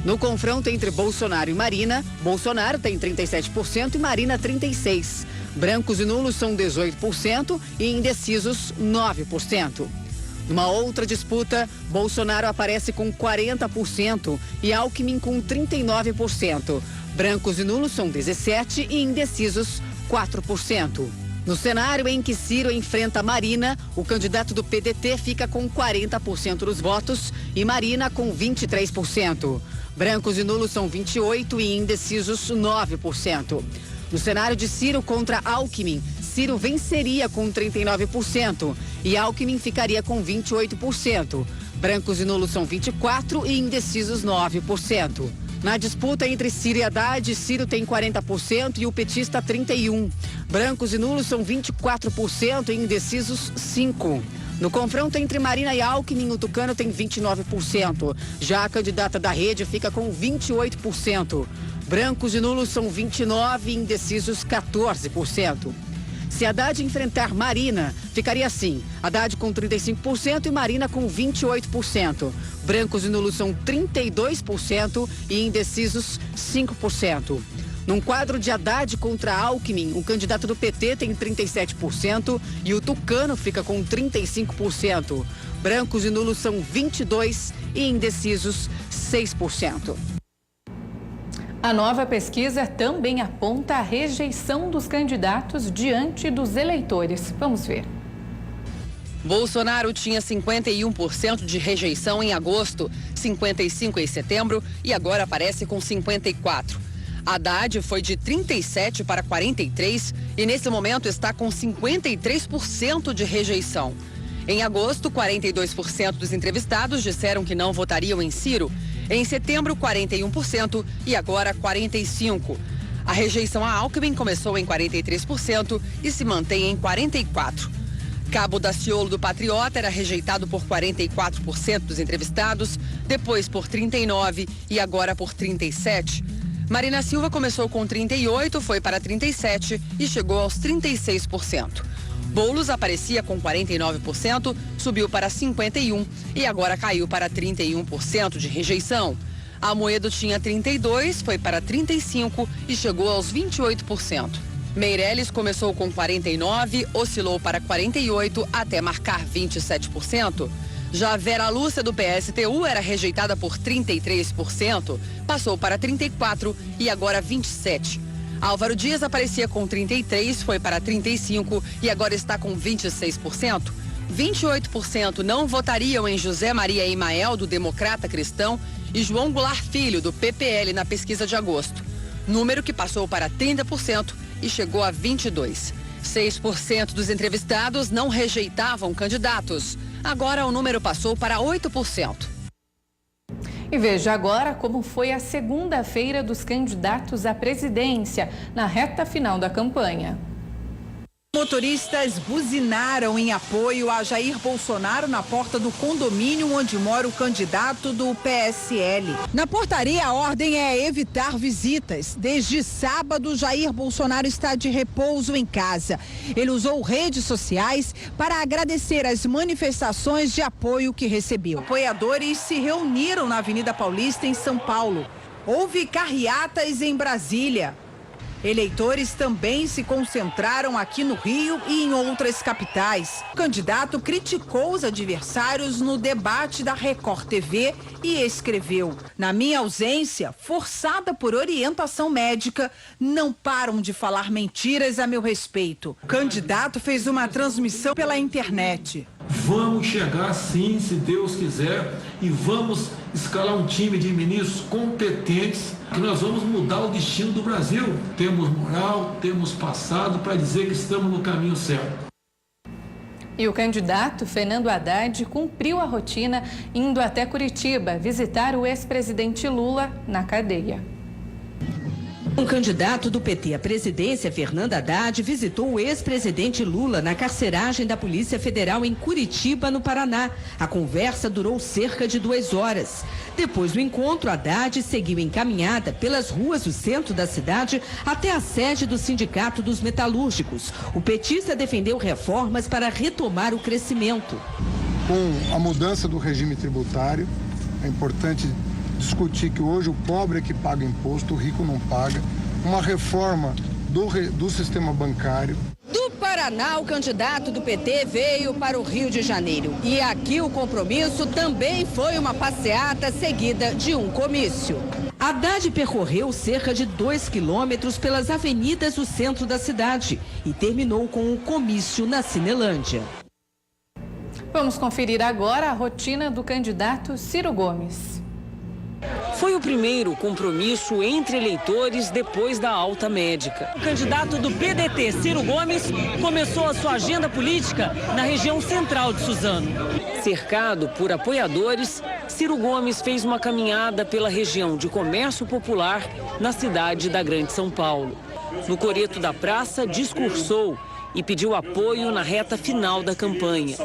No confronto entre Bolsonaro e Marina, Bolsonaro tem 37% e Marina 36%. Brancos e nulos são 18% e indecisos 9%. Numa outra disputa, Bolsonaro aparece com 40% e Alckmin com 39%. Brancos e nulos são 17% e indecisos 4%. No cenário em que Ciro enfrenta Marina, o candidato do PDT fica com 40% dos votos e Marina com 23%. Brancos e nulos são 28% e indecisos 9%. No cenário de Ciro contra Alckmin, Ciro venceria com 39% e Alckmin ficaria com 28%. Brancos e nulos são 24% e indecisos 9%. Na disputa entre Ciro e Haddad, Ciro tem 40% e o petista 31%. Brancos e nulos são 24% e indecisos 5%. No confronto entre Marina e Alckmin, o tucano tem 29%. Já a candidata da Rede fica com 28%. Brancos e nulos são 29% e indecisos 14%. Se Haddad enfrentar Marina, ficaria assim: Haddad com 35% e Marina com 28%. Brancos e nulos são 32% e indecisos 5%. Num quadro de Haddad contra Alckmin, o candidato do PT tem 37% e o tucano fica com 35%. Brancos e nulos são 22% e indecisos 6%. A nova pesquisa também aponta a rejeição dos candidatos diante dos eleitores. Vamos ver. Bolsonaro tinha 51% de rejeição em agosto, 55% em setembro e agora aparece com 54%. Haddad foi de 37% para 43% e nesse momento está com 53% de rejeição. Em agosto, 42% dos entrevistados disseram que não votariam em Ciro. Em setembro, 41% e agora 45%. A rejeição a Alckmin começou em 43% e se mantém em 44%. Cabo Daciolo, do Patriota, era rejeitado por 44% dos entrevistados, depois por 39% e agora por 37%. Marina Silva começou com 38%, foi para 37% e chegou aos 36%. Boulos aparecia com 49%, subiu para 51% e agora caiu para 31% de rejeição. Amoedo tinha 32%, foi para 35% e chegou aos 28%. Meirelles começou com 49%, oscilou para 48% até marcar 27%. Já Vera Lúcia, do PSTU, era rejeitada por 33%, passou para 34% e agora 27%. Álvaro Dias aparecia com 33%, foi para 35% e agora está com 26%. 28% não votariam em José Maria Emael, do Democrata Cristão, e João Goulart Filho, do PPL, na pesquisa de agosto. Número que passou para 30% e chegou a 22%. 6% dos entrevistados não rejeitavam candidatos. Agora o número passou para 8%. E veja agora como foi a segunda-feira dos candidatos à presidência, na reta final da campanha. Motoristas buzinaram em apoio a Jair Bolsonaro na porta do condomínio onde mora o candidato do PSL. Na portaria, a ordem é evitar visitas. Desde sábado, Jair Bolsonaro está de repouso em casa. Ele usou redes sociais para agradecer as manifestações de apoio que recebeu. Apoiadores se reuniram na Avenida Paulista, em São Paulo. Houve carreatas em Brasília. Eleitores também se concentraram aqui no Rio e em outras capitais. O candidato criticou os adversários no debate da Record TV e escreveu: na minha ausência, forçada por orientação médica, não param de falar mentiras a meu respeito. O candidato fez uma transmissão pela internet. Vamos chegar sim, se Deus quiser, e vamos escalar um time de ministros competentes, que nós vamos mudar o destino do Brasil. Temos moral, temos passado para dizer que estamos no caminho certo. E o candidato Fernando Haddad cumpriu a rotina indo até Curitiba visitar o ex-presidente Lula na cadeia. Um candidato do PT à presidência, Fernando Haddad, visitou o ex-presidente Lula na carceragem da Polícia Federal em Curitiba, no Paraná. A conversa durou cerca de 2 horas. Depois do encontro, Haddad seguiu encaminhada pelas ruas do centro da cidade até a sede do Sindicato dos Metalúrgicos. O petista defendeu reformas para retomar o crescimento. Com a mudança do regime tributário, é importante discutir que hoje o pobre é que paga imposto, o rico não paga. Uma reforma do sistema bancário. Do Paraná, o candidato do PT veio para o Rio de Janeiro. E aqui o compromisso também foi uma passeata seguida de um comício. Haddad percorreu cerca de 2 quilômetros pelas avenidas do centro da cidade e terminou com um comício na Cinelândia. Vamos conferir agora a rotina do candidato Ciro Gomes. Foi o primeiro compromisso entre eleitores depois da alta médica. O candidato do PDT, Ciro Gomes, começou a sua agenda política na região central de Suzano. Cercado por apoiadores, Ciro Gomes fez uma caminhada pela região de comércio popular na cidade da Grande São Paulo. No coreto da praça, discursou e pediu apoio na reta final da campanha.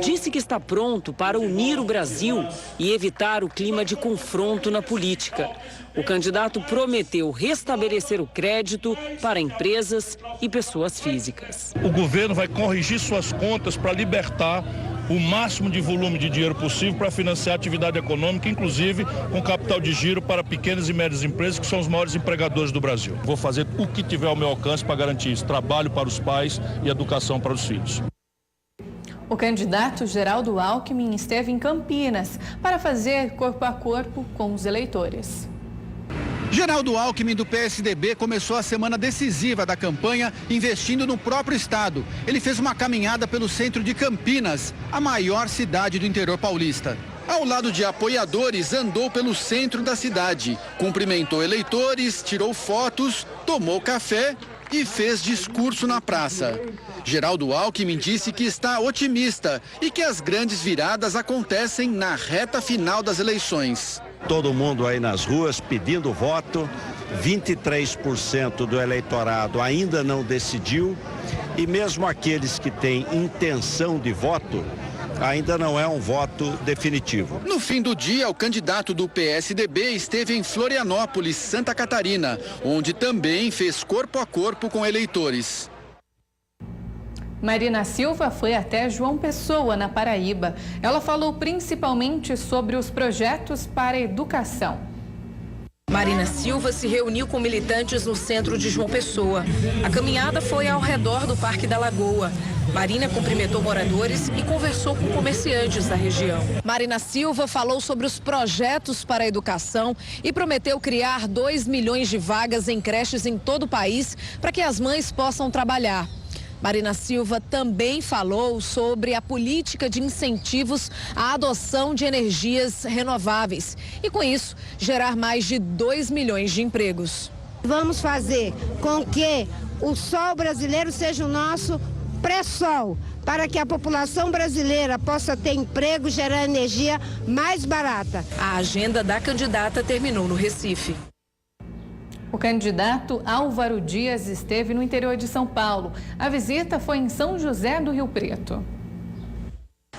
Disse que está pronto para unir o Brasil e evitar o clima de confronto na política. O candidato prometeu restabelecer o crédito para empresas e pessoas físicas. O governo vai corrigir suas contas para libertar o máximo de volume de dinheiro possível para financiar a atividade econômica, inclusive com capital de giro para pequenas e médias empresas, que são os maiores empregadores do Brasil. Vou fazer o que tiver ao meu alcance para garantir isso, trabalho para os pais e educação para os filhos. O candidato Geraldo Alckmin esteve em Campinas para fazer corpo a corpo com os eleitores. Geraldo Alckmin, do PSDB, começou a semana decisiva da campanha investindo no próprio estado. Ele fez uma caminhada pelo centro de Campinas, a maior cidade do interior paulista. Ao lado de apoiadores, andou pelo centro da cidade, cumprimentou eleitores, tirou fotos, tomou café e fez discurso na praça. Geraldo Alckmin disse que está otimista e que as grandes viradas acontecem na reta final das eleições. Todo mundo aí nas ruas pedindo voto, 23% do eleitorado ainda não decidiu e mesmo aqueles que têm intenção de voto, ainda não é um voto definitivo. No fim do dia, o candidato do PSDB esteve em Florianópolis, Santa Catarina, onde também fez corpo a corpo com eleitores. Marina Silva foi até João Pessoa, na Paraíba. Ela falou principalmente sobre os projetos para a educação. Marina Silva se reuniu com militantes no centro de João Pessoa. A caminhada foi ao redor do Parque da Lagoa. Marina cumprimentou moradores e conversou com comerciantes da região. Marina Silva falou sobre os projetos para a educação e prometeu criar 2 milhões de vagas em creches em todo o país para que as mães possam trabalhar. Marina Silva também falou sobre a política de incentivos à adoção de energias renováveis e, com isso, gerar mais de 2 milhões de empregos. Vamos fazer com que o sol brasileiro seja o nosso pré-sol, para que a população brasileira possa ter emprego e gerar energia mais barata. A agenda da candidata terminou no Recife. O candidato Álvaro Dias esteve no interior de São Paulo. A visita foi em São José do Rio Preto.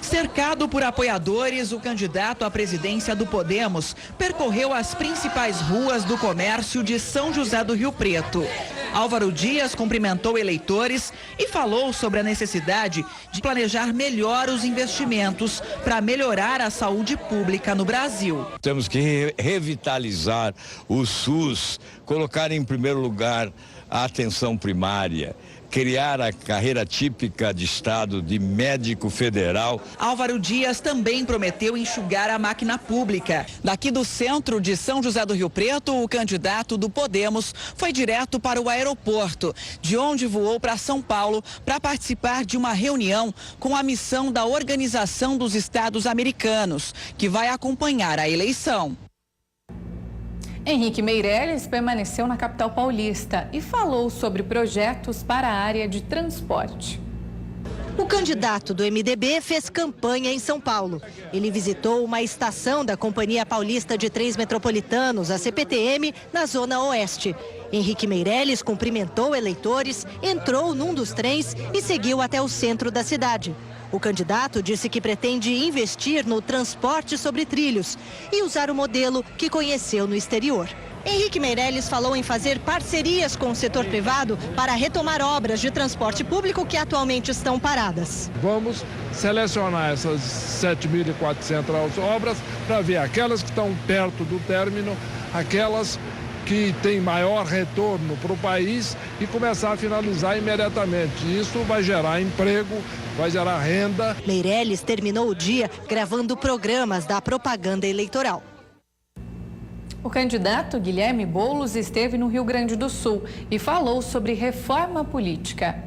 Cercado por apoiadores, o candidato à presidência do Podemos percorreu as principais ruas do comércio de São José do Rio Preto. Álvaro Dias cumprimentou eleitores e falou sobre a necessidade de planejar melhor os investimentos para melhorar a saúde pública no Brasil. Temos que revitalizar o SUS, colocar em primeiro lugar a atenção primária, criar a carreira típica de Estado de médico federal. Álvaro Dias também prometeu enxugar a máquina pública. Daqui do centro de São José do Rio Preto, o candidato do Podemos foi direto para o aeroporto, de onde voou para São Paulo para participar de uma reunião com a missão da Organização dos Estados Americanos, que vai acompanhar a eleição. Henrique Meirelles permaneceu na capital paulista e falou sobre projetos para a área de transporte. O candidato do MDB fez campanha em São Paulo. Ele visitou uma estação da Companhia Paulista de Trens Metropolitanos, a CPTM, na Zona Oeste. Henrique Meirelles cumprimentou eleitores, entrou num dos trens e seguiu até o centro da cidade. O candidato disse que pretende investir no transporte sobre trilhos e usar o modelo que conheceu no exterior. Henrique Meirelles falou em fazer parcerias com o setor privado para retomar obras de transporte público que atualmente estão paradas. Vamos selecionar essas 7.400 obras para ver aquelas que estão perto do término, aquelas que têm maior retorno para o país e começar a finalizar imediatamente. Isso vai gerar emprego, vai gerar renda. Meirelles terminou o dia gravando programas da propaganda eleitoral. O candidato Guilherme Boulos esteve no Rio Grande do Sul e falou sobre reforma política.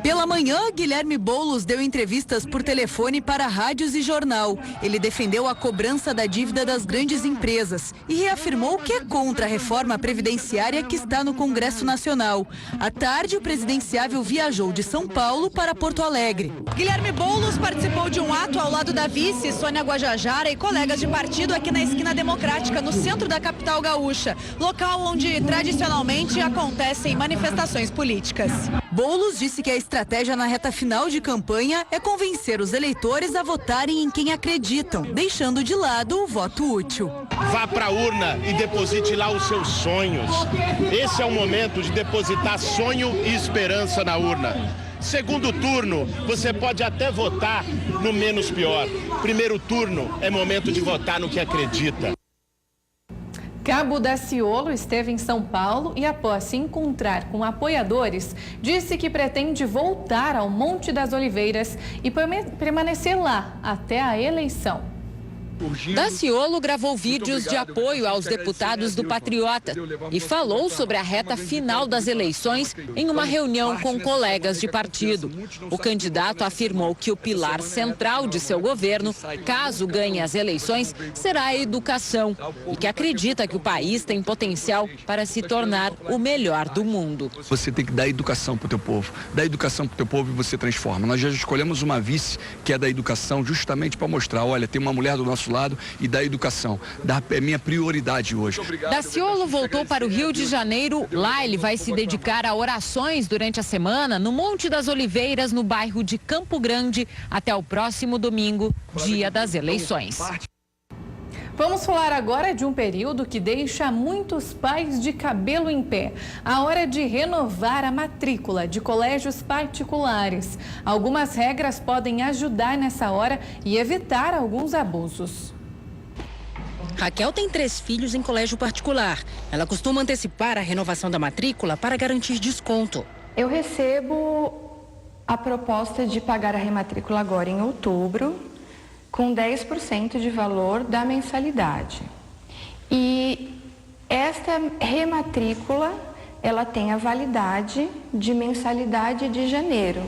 Pela manhã, Guilherme Boulos deu entrevistas por telefone para rádios e jornal. Ele defendeu a cobrança da dívida das grandes empresas e reafirmou que é contra a reforma previdenciária que está no Congresso Nacional. À tarde, o presidenciável viajou de São Paulo para Porto Alegre. Guilherme Boulos participou de um ato ao lado da vice, Sônia Guajajara, e colegas de partido aqui na Esquina Democrática, no centro da capital gaúcha, local onde tradicionalmente acontecem manifestações políticas. Boulos disse que a estratégia na reta final de campanha é convencer os eleitores a votarem em quem acreditam, deixando de lado o voto útil. Vá para a urna e deposite lá os seus sonhos. Esse é o momento de depositar sonho e esperança na urna. Segundo turno, você pode até votar no menos pior. Primeiro turno é momento de votar no que acredita. Cabo Daciolo esteve em São Paulo e, após se encontrar com apoiadores, disse que pretende voltar ao Monte das Oliveiras e permanecer lá até a eleição. Daciolo gravou vídeos de apoio aos deputados do Patriota e falou sobre a reta final das eleições em uma reunião com colegas de partido. O candidato afirmou que o pilar central de seu governo, caso ganhe as eleições, será a educação e que acredita que o país tem potencial para se tornar o melhor do mundo. Você tem que dar educação para o teu povo. Dá educação para o teu povo e você transforma. Nós já escolhemos uma vice que é da educação justamente para mostrar, olha, tem uma mulher do nosso lado e da educação. É minha prioridade hoje. Daciolo voltou para o Rio de Janeiro. Lá ele vai se dedicar a orações durante a semana no Monte das Oliveiras, no bairro de Campo Grande, até o próximo domingo, dia das eleições. Vamos falar agora de um período que deixa muitos pais de cabelo em pé. A hora de renovar a matrícula de colégios particulares. Algumas regras podem ajudar nessa hora e evitar alguns abusos. Raquel tem 3 filhos em colégio particular. Ela costuma antecipar a renovação da matrícula para garantir desconto. Eu recebo a proposta de pagar a rematrícula agora em outubro, com 10% de valor da mensalidade. E esta rematrícula ela tem a validade de mensalidade de janeiro.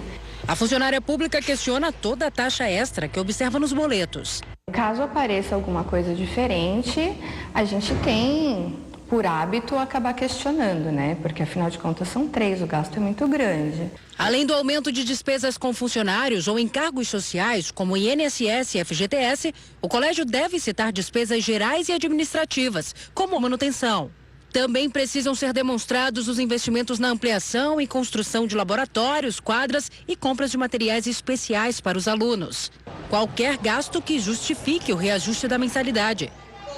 A funcionária pública questiona toda a taxa extra que observa nos boletos. Caso apareça alguma coisa diferente, a gente tem, por hábito, acabar questionando, né? Porque afinal de contas são 3, o gasto é muito grande. Além do aumento de despesas com funcionários ou encargos sociais, como INSS e FGTS, o colégio deve citar despesas gerais e administrativas, como manutenção. Também precisam ser demonstrados os investimentos na ampliação e construção de laboratórios, quadras e compras de materiais especiais para os alunos. Qualquer gasto que justifique o reajuste da mensalidade.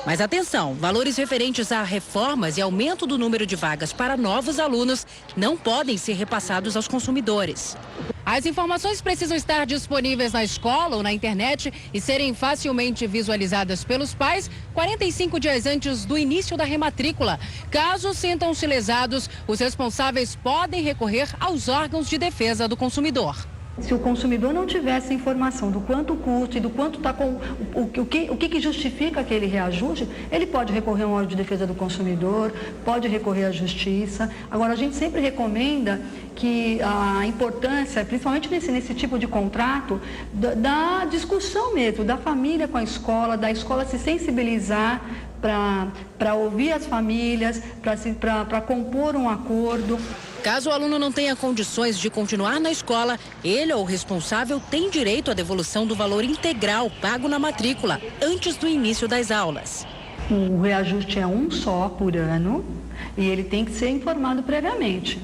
Mas atenção, valores referentes a reformas e aumento do número de vagas para novos alunos não podem ser repassados aos consumidores. As informações precisam estar disponíveis na escola ou na internet e serem facilmente visualizadas pelos pais 45 dias antes do início da rematrícula. Caso sintam-se lesados, os responsáveis podem recorrer aos órgãos de defesa do consumidor. Se o consumidor não tiver essa informação do quanto custa e do quanto está com o que justifica aquele reajuste, ele pode recorrer a um órgão de defesa do consumidor, pode recorrer à justiça. Agora, a gente sempre recomenda que a importância, principalmente nesse tipo de contrato, da discussão mesmo, da família com a escola, da escola se sensibilizar para ouvir as famílias, para compor um acordo. Caso o aluno não tenha condições de continuar na escola, ele ou o responsável tem direito à devolução do valor integral pago na matrícula antes do início das aulas. O reajuste é um só por ano e ele tem que ser informado previamente.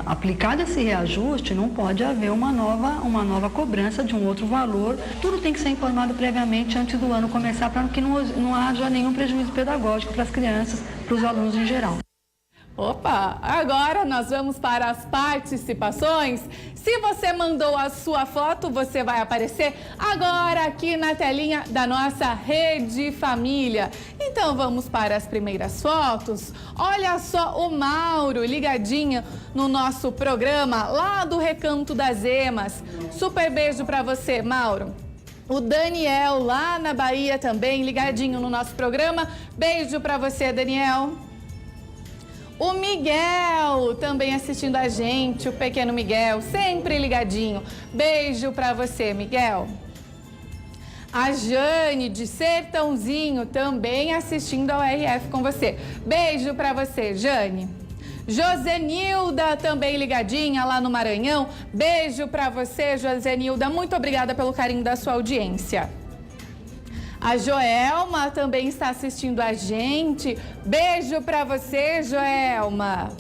Aplicado esse reajuste, não pode haver uma nova cobrança de um outro valor. Tudo tem que ser informado previamente antes do ano começar, para que não haja nenhum prejuízo pedagógico para as crianças, para os alunos em geral. Opa, agora nós vamos para as participações. Se você mandou a sua foto, você vai aparecer agora aqui na telinha da nossa Rede Família. Então vamos para as primeiras fotos. Olha só o Mauro ligadinho no nosso programa lá do Recanto das Emas. Super beijo para você, Mauro. O Daniel lá na Bahia também ligadinho no nosso programa. Beijo para você, Daniel. O Miguel também assistindo a gente, o pequeno Miguel, sempre ligadinho. Beijo pra você, Miguel. A Jane de Sertãozinho também assistindo ao RF com você. Beijo pra você, Jane. Josenilda também ligadinha lá no Maranhão. Beijo pra você, Josenilda. Muito obrigada pelo carinho da sua audiência. A Joelma também está assistindo a gente. Beijo para você, Joelma.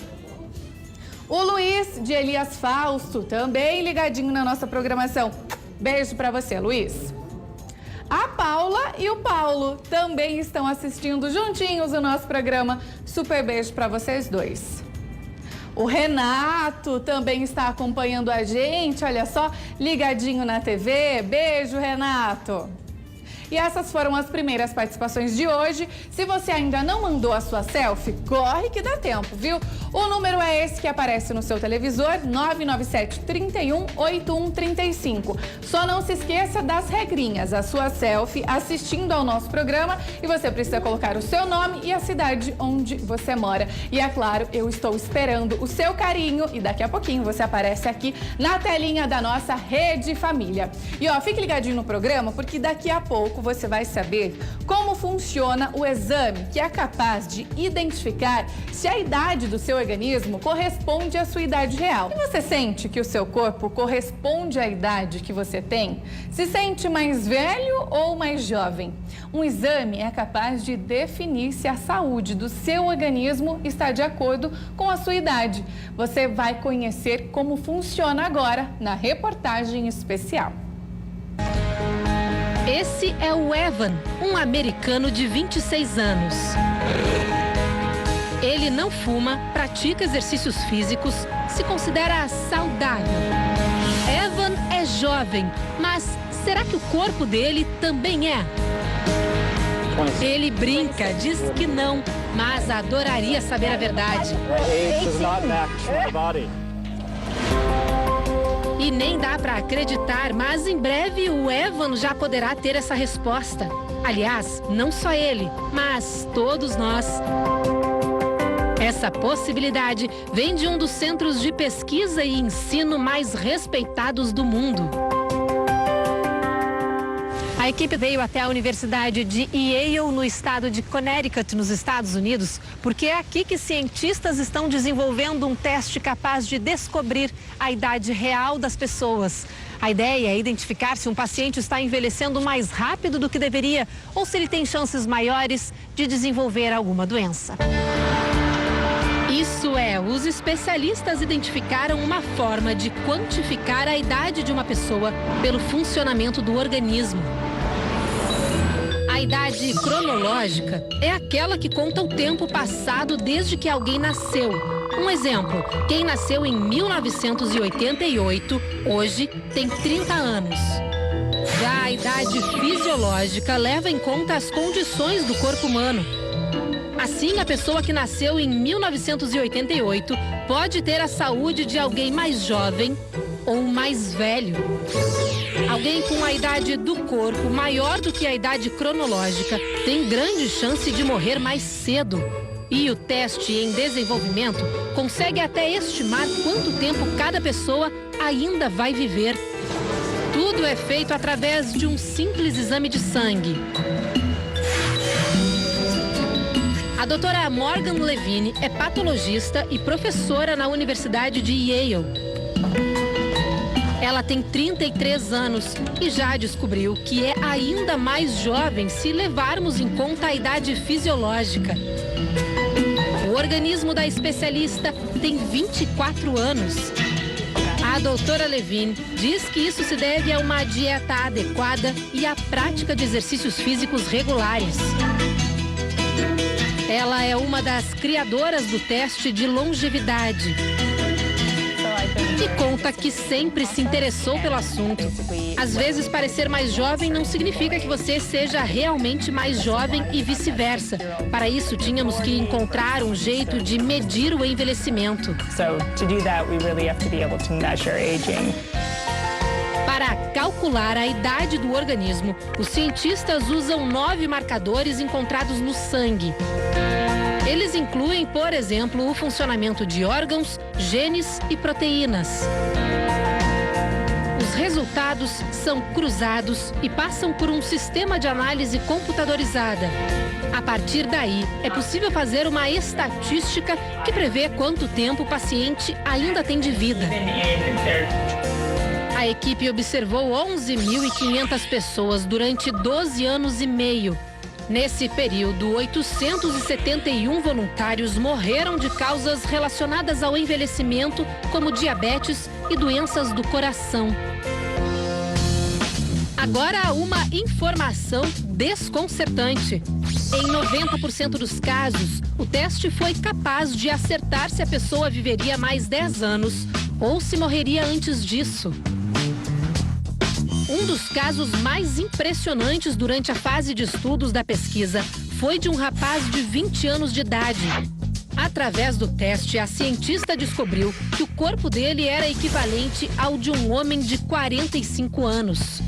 O Luiz de Elias Fausto também ligadinho na nossa programação. Beijo para você, Luiz. A Paula e o Paulo também estão assistindo juntinhos o nosso programa. Super beijo para vocês dois. O Renato também está acompanhando a gente, olha só, ligadinho na TV. Beijo, Renato. E essas foram as primeiras participações de hoje. Se você ainda não mandou a sua selfie, corre que dá tempo, viu? O número é esse que aparece no seu televisor, 997-318135. Só não se esqueça das regrinhas, a sua selfie assistindo ao nosso programa e você precisa colocar o seu nome e a cidade onde você mora. E é claro, eu estou esperando o seu carinho e daqui a pouquinho você aparece aqui na telinha da nossa Rede Família. E ó, fique ligadinho no programa porque daqui a pouco você vai saber como funciona o exame que é capaz de identificar se a idade do seu organismo corresponde à sua idade real. E você sente que o seu corpo corresponde à idade que você tem? Se sente mais velho ou mais jovem? Um exame é capaz de definir se a saúde do seu organismo está de acordo com a sua idade. Você vai conhecer como funciona agora na reportagem especial. Esse é o Evan, um americano de 26 anos. Ele não fuma, pratica exercícios físicos, se considera saudável. Evan é jovem, mas será que o corpo dele também é? Ele brinca, diz que não, mas adoraria saber a verdade. E nem dá para acreditar, mas em breve o Evan já poderá ter essa resposta. Aliás, não só ele, mas todos nós. Essa possibilidade vem de um dos centros de pesquisa e ensino mais respeitados do mundo. A equipe veio até a Universidade de Yale, no estado de Connecticut, nos Estados Unidos, porque é aqui que cientistas estão desenvolvendo um teste capaz de descobrir a idade real das pessoas. A ideia é identificar se um paciente está envelhecendo mais rápido do que deveria ou se ele tem chances maiores de desenvolver alguma doença. Isso é, os especialistas identificaram uma forma de quantificar a idade de uma pessoa pelo funcionamento do organismo. A idade cronológica é aquela que conta o tempo passado desde que alguém nasceu. Um exemplo, quem nasceu em 1988, hoje tem 30 anos. Já a idade fisiológica leva em conta as condições do corpo humano. Assim, a pessoa que nasceu em 1988 pode ter a saúde de alguém mais jovem ou mais velho. Alguém com a idade do corpo maior do que a idade cronológica tem grande chance de morrer mais cedo. E o teste em desenvolvimento consegue até estimar quanto tempo cada pessoa ainda vai viver. Tudo é feito através de um simples exame de sangue. A doutora Morgan Levine é patologista e professora na Universidade de Yale. Ela tem 33 anos e já descobriu que é ainda mais jovem se levarmos em conta a idade fisiológica. O organismo da especialista tem 24 anos. A doutora Levine diz que isso se deve a uma dieta adequada e à prática de exercícios físicos regulares. Ela é uma das criadoras do teste de longevidade e conta que sempre se interessou pelo assunto. Às vezes, parecer mais jovem não significa que você seja realmente mais jovem e vice-versa. Para isso, tínhamos que encontrar um jeito de medir o envelhecimento. Para calcular a idade do organismo, os cientistas usam 9 marcadores encontrados no sangue. Eles incluem, por exemplo, o funcionamento de órgãos, genes e proteínas. Os resultados são cruzados e passam por um sistema de análise computadorizada. A partir daí, é possível fazer uma estatística que prevê quanto tempo o paciente ainda tem de vida. A equipe observou 11.500 pessoas durante 12 anos e meio. Nesse período, 871 voluntários morreram de causas relacionadas ao envelhecimento, como diabetes e doenças do coração. Agora, uma informação desconcertante. Em 90% dos casos, o teste foi capaz de acertar se a pessoa viveria mais 10 anos ou se morreria antes disso. Um dos casos mais impressionantes durante a fase de estudos da pesquisa foi de um rapaz de 20 anos de idade. Através do teste, a cientista descobriu que o corpo dele era equivalente ao de um homem de 45 anos.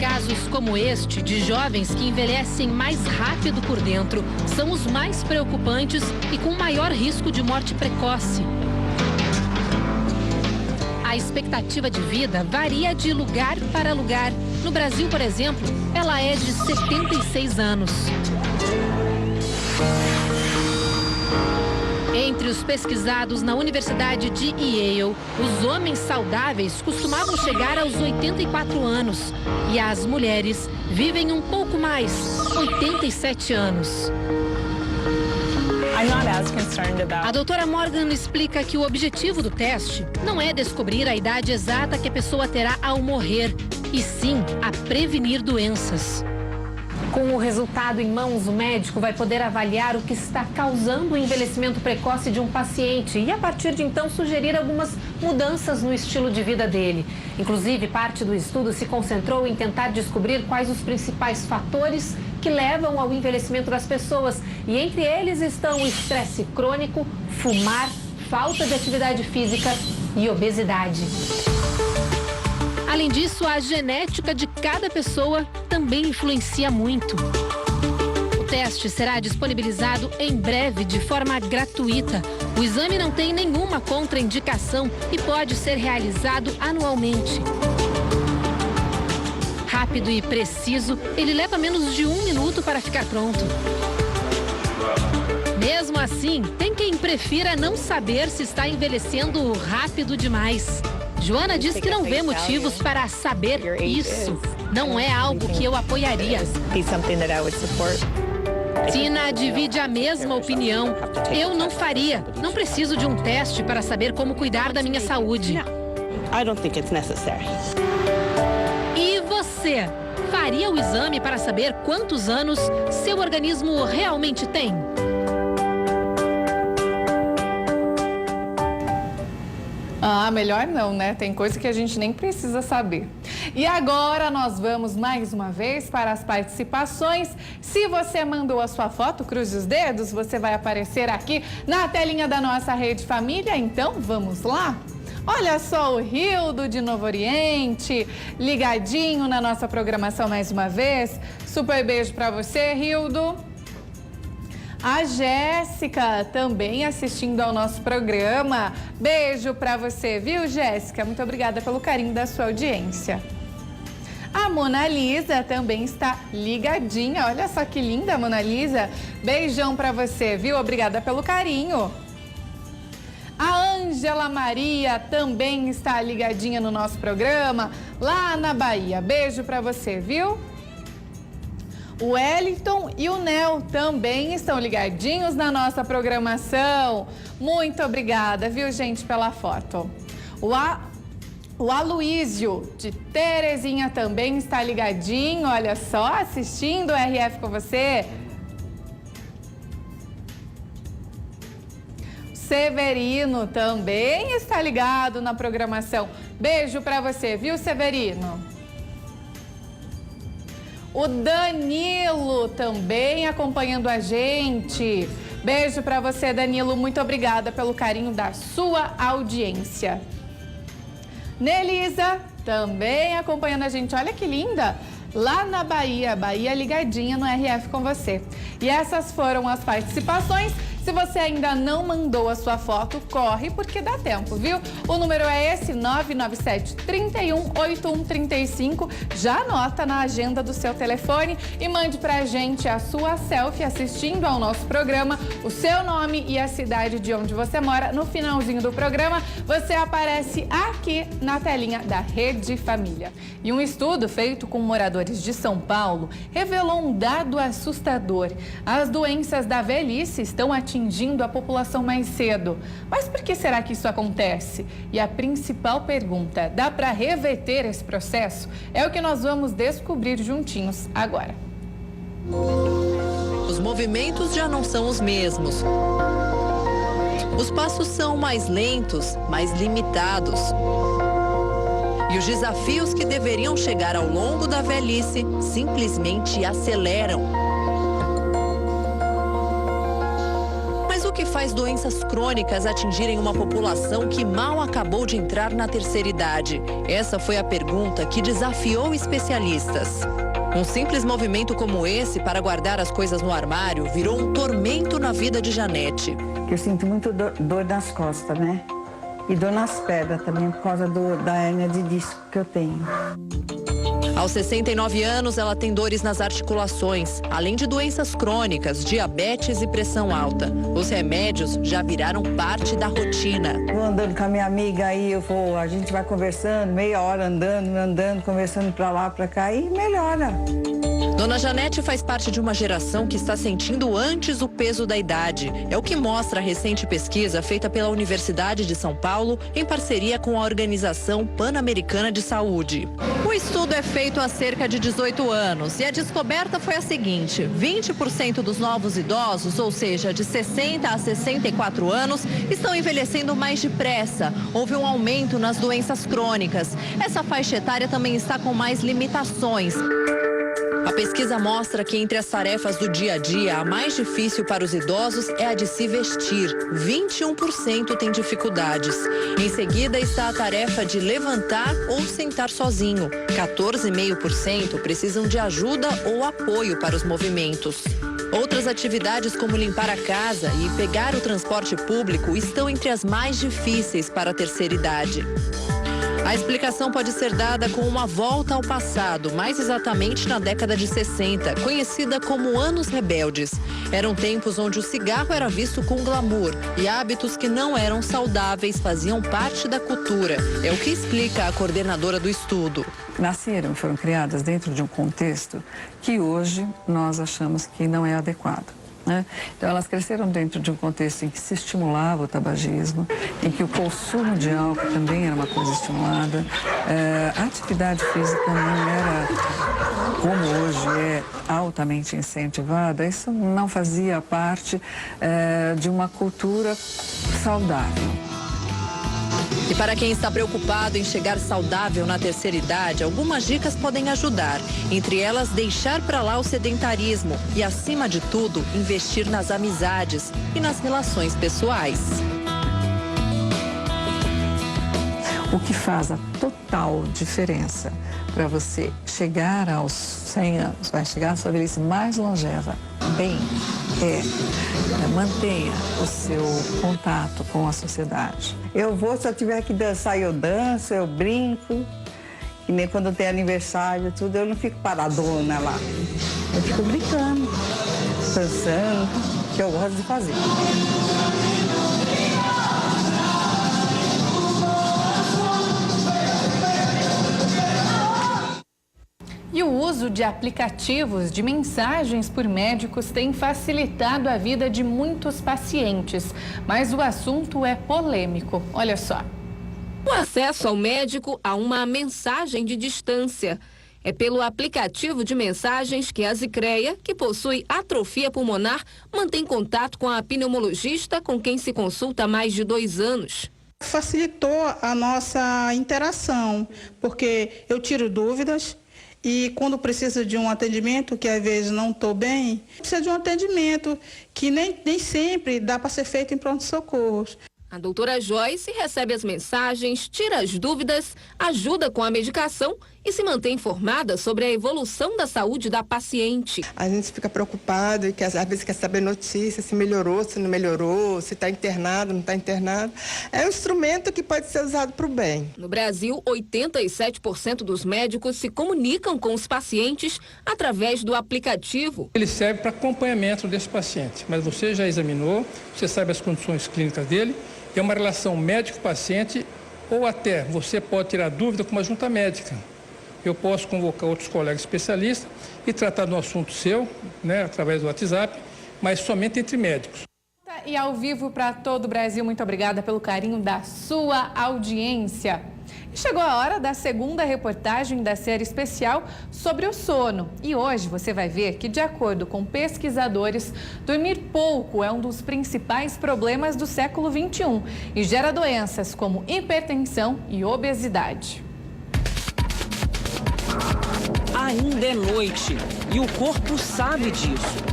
Casos como este, de jovens que envelhecem mais rápido por dentro, são os mais preocupantes e com maior risco de morte precoce. A expectativa de vida varia de lugar para lugar. No Brasil, por exemplo, ela é de 76 anos. Entre os pesquisados na Universidade de Yale, os homens saudáveis costumavam chegar aos 84 anos e as mulheres vivem um pouco mais, 87 anos. A doutora Morgan explica que o objetivo do teste não é descobrir a idade exata que a pessoa terá ao morrer, e sim a prevenir doenças. Com o resultado em mãos, o médico vai poder avaliar o que está causando o envelhecimento precoce de um paciente e, a partir de então, sugerir algumas mudanças no estilo de vida dele. Inclusive, parte do estudo se concentrou em tentar descobrir quais os principais fatores que levam ao envelhecimento das pessoas. E entre eles estão o estresse crônico, fumar, falta de atividade física e obesidade. Além disso, a genética de cada pessoa também influencia muito. O teste será disponibilizado em breve de forma gratuita. O exame não tem nenhuma contraindicação e pode ser realizado anualmente. Rápido e preciso, ele leva menos de 1 minuto para ficar pronto. Mesmo assim, tem quem prefira não saber se está envelhecendo rápido demais. Joana diz que não vê motivos para saber isso. Não é algo que eu apoiaria. Tina divide a mesma opinião. Eu não faria. Não preciso de um teste para saber como cuidar da minha saúde. E você? Faria o exame para saber quantos anos seu organismo realmente tem? Ah, melhor não, né? Tem coisa que a gente nem precisa saber. E agora nós vamos mais uma vez para as participações. Se você mandou a sua foto, cruze os dedos, você vai aparecer aqui na telinha da nossa Rede Família. Então, vamos lá? Olha só o Rildo de Novo Oriente, ligadinho na nossa programação mais uma vez. Super beijo para você, Rildo. A Jéssica também assistindo ao nosso programa. Beijo para você, viu, Jéssica? Muito obrigada pelo carinho da sua audiência. A Mona Lisa também está ligadinha. Olha só que linda a Mona Lisa. Beijão para você, viu? Obrigada pelo carinho. A Ângela Maria também está ligadinha no nosso programa, lá na Bahia. Beijo para você, viu? O Wellington e o Nel também estão ligadinhos na nossa programação. Muito obrigada, viu, gente, pela foto. O Aloísio de Terezinha também está ligadinho, olha só, assistindo o RF com você. Severino também está ligado na programação. Beijo para você, viu, Severino? O Danilo também acompanhando a gente. Beijo para você, Danilo. Muito obrigada pelo carinho da sua audiência. Nelisa também acompanhando a gente. Olha que linda! Lá na Bahia, Bahia ligadinha no RF com você. E essas foram as participações. Se você ainda não mandou a sua foto, corre porque dá tempo, viu? O número é esse, 997-318135. Já anota na agenda do seu telefone e mande pra gente a sua selfie assistindo ao nosso programa, o seu nome e a cidade de onde você mora. No finalzinho do programa, você aparece aqui na telinha da Rede Família. E um estudo feito com moradores de São Paulo revelou um dado assustador. As doenças da velhice estão atingindo a população mais cedo. Mas por que será que isso acontece? E a principal pergunta, dá para reverter esse processo? É o que nós vamos descobrir juntinhos agora. Os movimentos já não são os mesmos. Os passos são mais lentos, mais limitados. E os desafios que deveriam chegar ao longo da velhice simplesmente aceleram. Mas o que faz doenças crônicas atingirem uma população que mal acabou de entrar na terceira idade? Essa foi a pergunta que desafiou especialistas. Um simples movimento como esse para guardar as coisas no armário virou um tormento na vida de Janete. Eu sinto muito dor nas costas, né? E dor nas pernas também, por causa da hérnia de disco que eu tenho. Aos 69 anos, ela tem dores nas articulações, além de doenças crônicas, diabetes e pressão alta. Os remédios já viraram parte da rotina. Vou andando com a minha amiga aí, a gente vai conversando, meia hora andando, conversando pra lá, pra cá e melhora. Dona Janete faz parte de uma geração que está sentindo antes o peso da idade. É o que mostra a recente pesquisa feita pela Universidade de São Paulo em parceria com a Organização Pan-Americana de Saúde. O estudo é feito há cerca de 18 anos e a descoberta foi a seguinte: 20% dos novos idosos, ou seja, de 60 a 64 anos, estão envelhecendo mais depressa. Houve um aumento nas doenças crônicas. Essa faixa etária também está com mais limitações. A pesquisa mostra que entre as tarefas do dia a dia, a mais difícil para os idosos é a de se vestir. 21% tem dificuldades. Em seguida está a tarefa de levantar ou sentar sozinho. 14,5% precisam de ajuda ou apoio para os movimentos. Outras atividades como limpar a casa e pegar o transporte público estão entre as mais difíceis para a terceira idade. A explicação pode ser dada com uma volta ao passado, mais exatamente na década de 60, conhecida como Anos Rebeldes. Eram tempos onde o cigarro era visto com glamour e hábitos que não eram saudáveis faziam parte da cultura. É o que explica a coordenadora do estudo. Nasceram, foram criadas dentro de um contexto que hoje nós achamos que não é adequado. Então, elas cresceram dentro de um contexto em que se estimulava o tabagismo, em que o consumo de álcool também era uma coisa estimulada. A atividade física não era, como hoje é, altamente incentivada. Isso não fazia parte de uma cultura saudável. E para quem está preocupado em chegar saudável na terceira idade, algumas dicas podem ajudar. Entre elas, deixar para lá o sedentarismo e, acima de tudo, investir nas amizades e nas relações pessoais. O que faz a total diferença para você chegar aos 100 anos, vai chegar à sua velhice mais longeva, bem, mantenha o seu contato com a sociedade. Se eu tiver que dançar, eu danço, eu brinco. E nem quando tem aniversário, tudo, eu não fico paradona lá. Eu fico brincando, dançando, que eu gosto de fazer. E o uso de aplicativos de mensagens por médicos tem facilitado a vida de muitos pacientes. Mas o assunto é polêmico. Olha só. O acesso ao médico a uma mensagem de distância. É pelo aplicativo de mensagens que a Zicreia, que possui atrofia pulmonar, mantém contato com a pneumologista com quem se consulta há mais de 2 anos. Facilitou a nossa interação, porque eu tiro dúvidas. E quando precisa de um atendimento, que às vezes não estou bem, precisa de um atendimento que nem sempre dá para ser feito em pronto-socorro. A doutora Joyce recebe as mensagens, tira as dúvidas, ajuda com a medicação e se mantém informada sobre a evolução da saúde da paciente. A gente fica preocupado e às vezes quer saber notícia, se melhorou, se não melhorou, se está internado, não está internado. É um instrumento que pode ser usado para o bem. No Brasil, 87% dos médicos se comunicam com os pacientes através do aplicativo. Ele serve para acompanhamento desse paciente, mas você já examinou, você sabe as condições clínicas dele, é uma relação médico-paciente ou até você pode tirar dúvida com uma junta médica. Eu posso convocar outros colegas especialistas e tratar do assunto seu, através do WhatsApp, mas somente entre médicos. E ao vivo para todo o Brasil, muito obrigada pelo carinho da sua audiência. E chegou a hora da segunda reportagem da série especial sobre o sono. E hoje você vai ver que, de acordo com pesquisadores, dormir pouco é um dos principais problemas do século XXI e gera doenças como hipertensão e obesidade. Ainda é noite e o corpo sabe disso.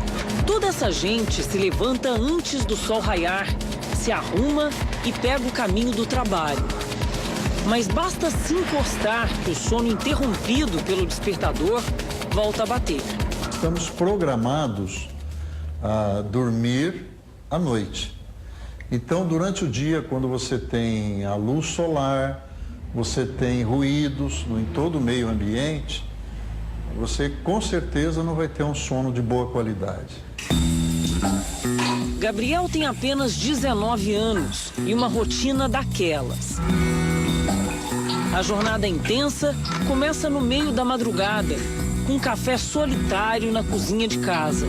Toda essa gente se levanta antes do sol raiar, se arruma e pega o caminho do trabalho. Mas basta se encostar que o sono interrompido pelo despertador volta a bater. Estamos programados a dormir à noite. Então, durante o dia, quando você tem a luz solar, você tem ruídos em todo o meio ambiente, você com certeza não vai ter um sono de boa qualidade. Gabriel tem apenas 19 anos e uma rotina daquelas. A jornada intensa começa no meio da madrugada, com um café solitário na cozinha de casa.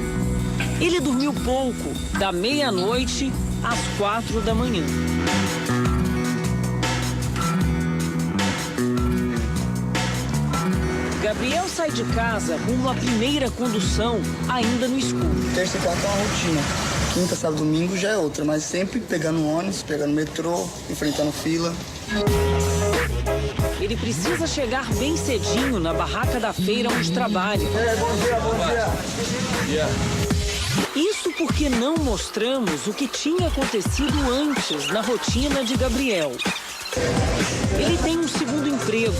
Ele dormiu pouco, da meia-noite às 4 da manhã. Gabriel sai de casa rumo à primeira condução, ainda no escuro. Terça e quarta é uma rotina. Quinta, sábado, domingo já é outra, mas sempre pegando ônibus, pegando metrô, enfrentando fila. Ele precisa chegar bem cedinho na barraca da feira onde trabalha. Bom dia, bom dia. Bom dia. Isso porque não mostramos o que tinha acontecido antes na rotina de Gabriel. Ele tem um segundo emprego,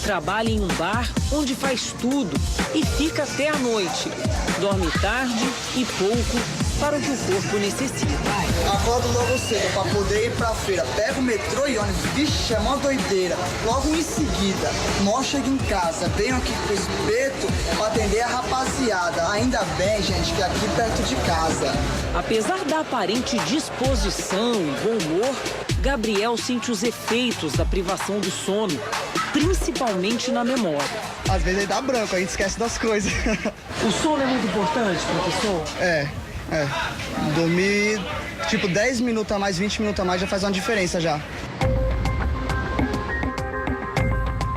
trabalha em um bar onde faz tudo e fica até a noite. Dorme tarde e pouco para o que o corpo necessita. Acordo logo cedo para poder ir pra feira. Pego o metrô e ônibus. Vixe, é uma doideira. Logo em seguida, mal chego em casa. Venho aqui pro espeto para atender a rapaziada. Ainda bem, gente, que é aqui perto de casa. Apesar da aparente disposição e bom humor, Gabriel sente os efeitos da privação do sono, principalmente na memória. Às vezes ele dá branco, a gente esquece das coisas. O sono é muito importante, professor? É. Dormir, tipo, 10 minutos a mais, 20 minutos a mais já faz uma diferença já.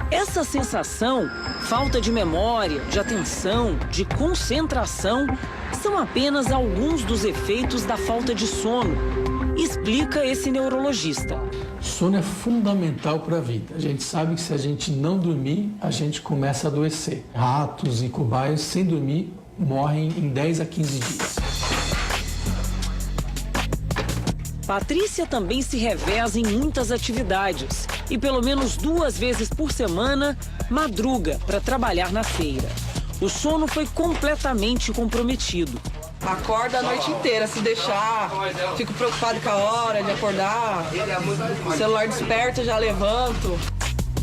Essa sensação, falta de memória, de atenção, de concentração, são apenas alguns dos efeitos da falta de sono, explica esse neurologista. Sono é fundamental para a vida. A gente sabe que se a gente não dormir, a gente começa a adoecer. Ratos e cobaias sem dormir morrem em 10 a 15 dias. Patrícia também se reveza em muitas atividades e pelo menos 2 vezes por semana madruga para trabalhar na feira. O sono foi completamente comprometido. Acorda a noite inteira, se deixar, fico preocupado com a hora de acordar, o celular desperta, já levanto.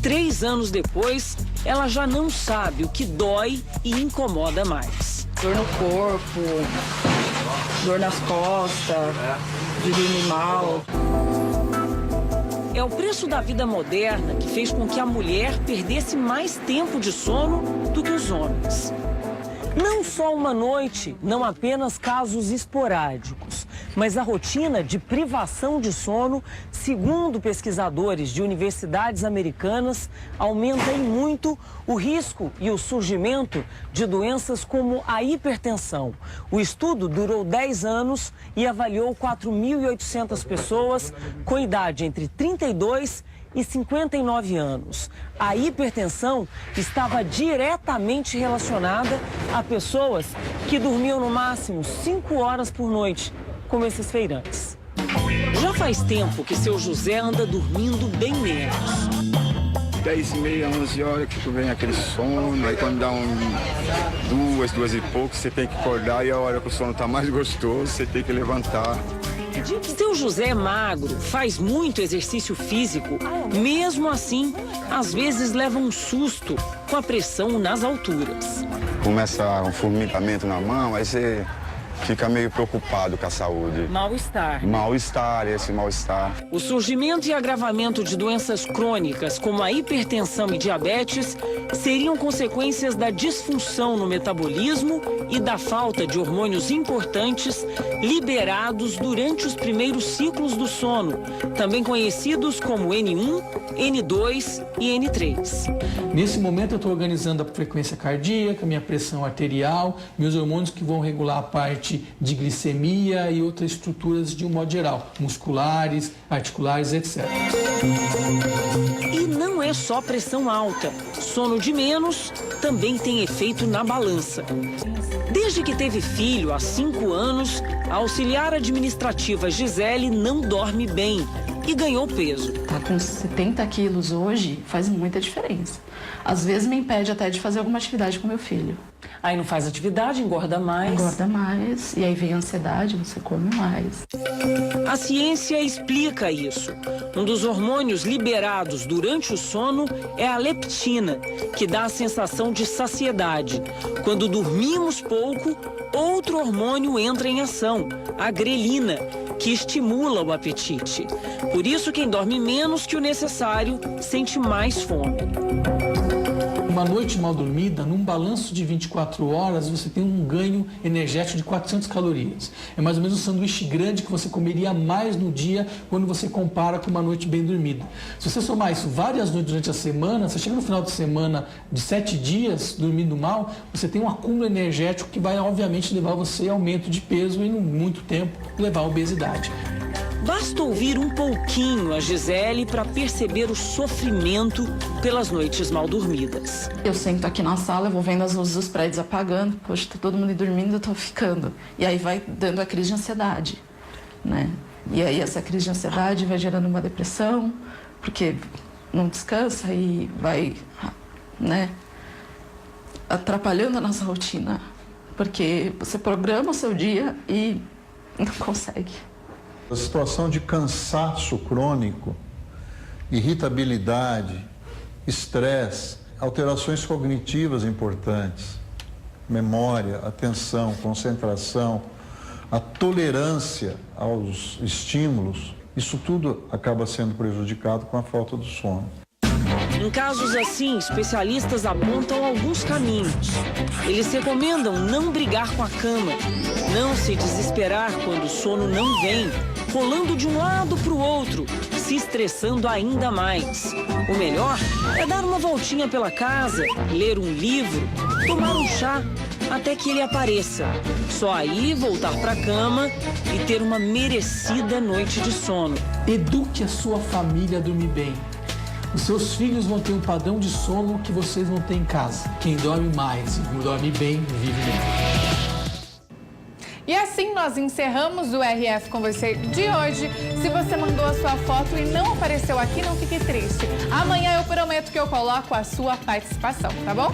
3 anos depois, ela já não sabe o que dói e incomoda mais. Dor no corpo, dor nas costas, de dormir mal. É o preço da vida moderna que fez com que a mulher perdesse mais tempo de sono do que os homens. Não só uma noite, não apenas casos esporádicos, mas a rotina de privação de sono, segundo pesquisadores de universidades americanas, aumenta em muito o risco e o surgimento de doenças como a hipertensão. O estudo durou 10 anos e avaliou 4.800 pessoas com idade entre 32 e 59 anos. A hipertensão estava diretamente relacionada a pessoas que dormiam no máximo 5 horas por noite, como esses feirantes. Já faz tempo que seu José anda dormindo bem menos. 10h30, 11 horas que vem aquele sono, aí quando dá 2 e pouco, você tem que acordar e a hora que o sono está mais gostoso, você tem que levantar. Seu José é magro, faz muito exercício físico. Mesmo assim, às vezes leva um susto com a pressão nas alturas. Começa um formigamento na mão, aí você fica meio preocupado com a saúde. Mal-estar. Mal-estar, esse mal-estar. O surgimento e agravamento de doenças crônicas, como a hipertensão e diabetes, seriam consequências da disfunção no metabolismo e da falta de hormônios importantes liberados durante os primeiros ciclos do sono, também conhecidos como N1, N2 e N3. Nesse momento eu estou organizando a frequência cardíaca, minha pressão arterial, meus hormônios que vão regular a parte de glicemia e outras estruturas de um modo geral, musculares, articulares, etc. E não é só pressão alta. Sono de menos também tem efeito na balança. Desde que teve filho, há 5 anos, a auxiliar administrativa Gisele não dorme bem e ganhou peso. Tá com 70 quilos hoje, faz muita diferença. Às vezes me impede até de fazer alguma atividade com meu filho. Aí não faz atividade, engorda mais. Engorda mais, e aí vem a ansiedade, você come mais. A ciência explica isso. Um dos hormônios liberados durante o sono é a leptina, que dá a sensação de saciedade. Quando dormimos pouco, outro hormônio entra em ação, a grelina, que estimula o apetite. Por isso, quem dorme menos que o necessário sente mais fome. Uma noite mal dormida, num balanço de 24 horas, você tem um ganho energético de 400 calorias. É mais ou menos um sanduíche grande que você comeria mais no dia quando você compara com uma noite bem dormida. Se você somar isso várias noites durante a semana, você chega no final de semana de 7 dias dormindo mal, você tem um acúmulo energético que vai, obviamente, levar você a aumento de peso e, em muito tempo, levar à obesidade. Basta ouvir um pouquinho a Gisele para perceber o sofrimento pelas noites mal dormidas. Eu sento aqui na sala, eu vou vendo as luzes dos prédios apagando. Poxa, tá todo mundo dormindo, eu tô ficando. E aí vai dando a crise de ansiedade, né? E aí essa crise de ansiedade vai gerando uma depressão, porque não descansa e vai, né, atrapalhando a nossa rotina porque você programa o seu dia e não consegue. A situação de cansaço crônico, irritabilidade, estresse, alterações cognitivas importantes, memória, atenção, concentração, a tolerância aos estímulos, isso tudo acaba sendo prejudicado com a falta do sono. Em casos assim, especialistas apontam alguns caminhos. Eles recomendam não brigar com a cama, não se desesperar quando o sono não vem, rolando de um lado para o outro, se estressando ainda mais. O melhor é dar uma voltinha pela casa, ler um livro, tomar um chá, até que ele apareça. Só aí voltar para a cama e ter uma merecida noite de sono. Eduque a sua família a dormir bem. Os seus filhos vão ter um padrão de sono que vocês vão ter em casa. Quem dorme mais e dorme bem, vive melhor. E assim nós encerramos o RF com você de hoje. Se você mandou a sua foto e não apareceu aqui, não fique triste. Amanhã eu prometo que eu coloco a sua participação, tá bom?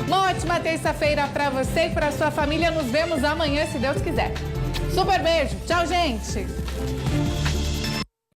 Uma ótima terça-feira para você e para sua família. Nos vemos amanhã, se Deus quiser. Super beijo. Tchau, gente.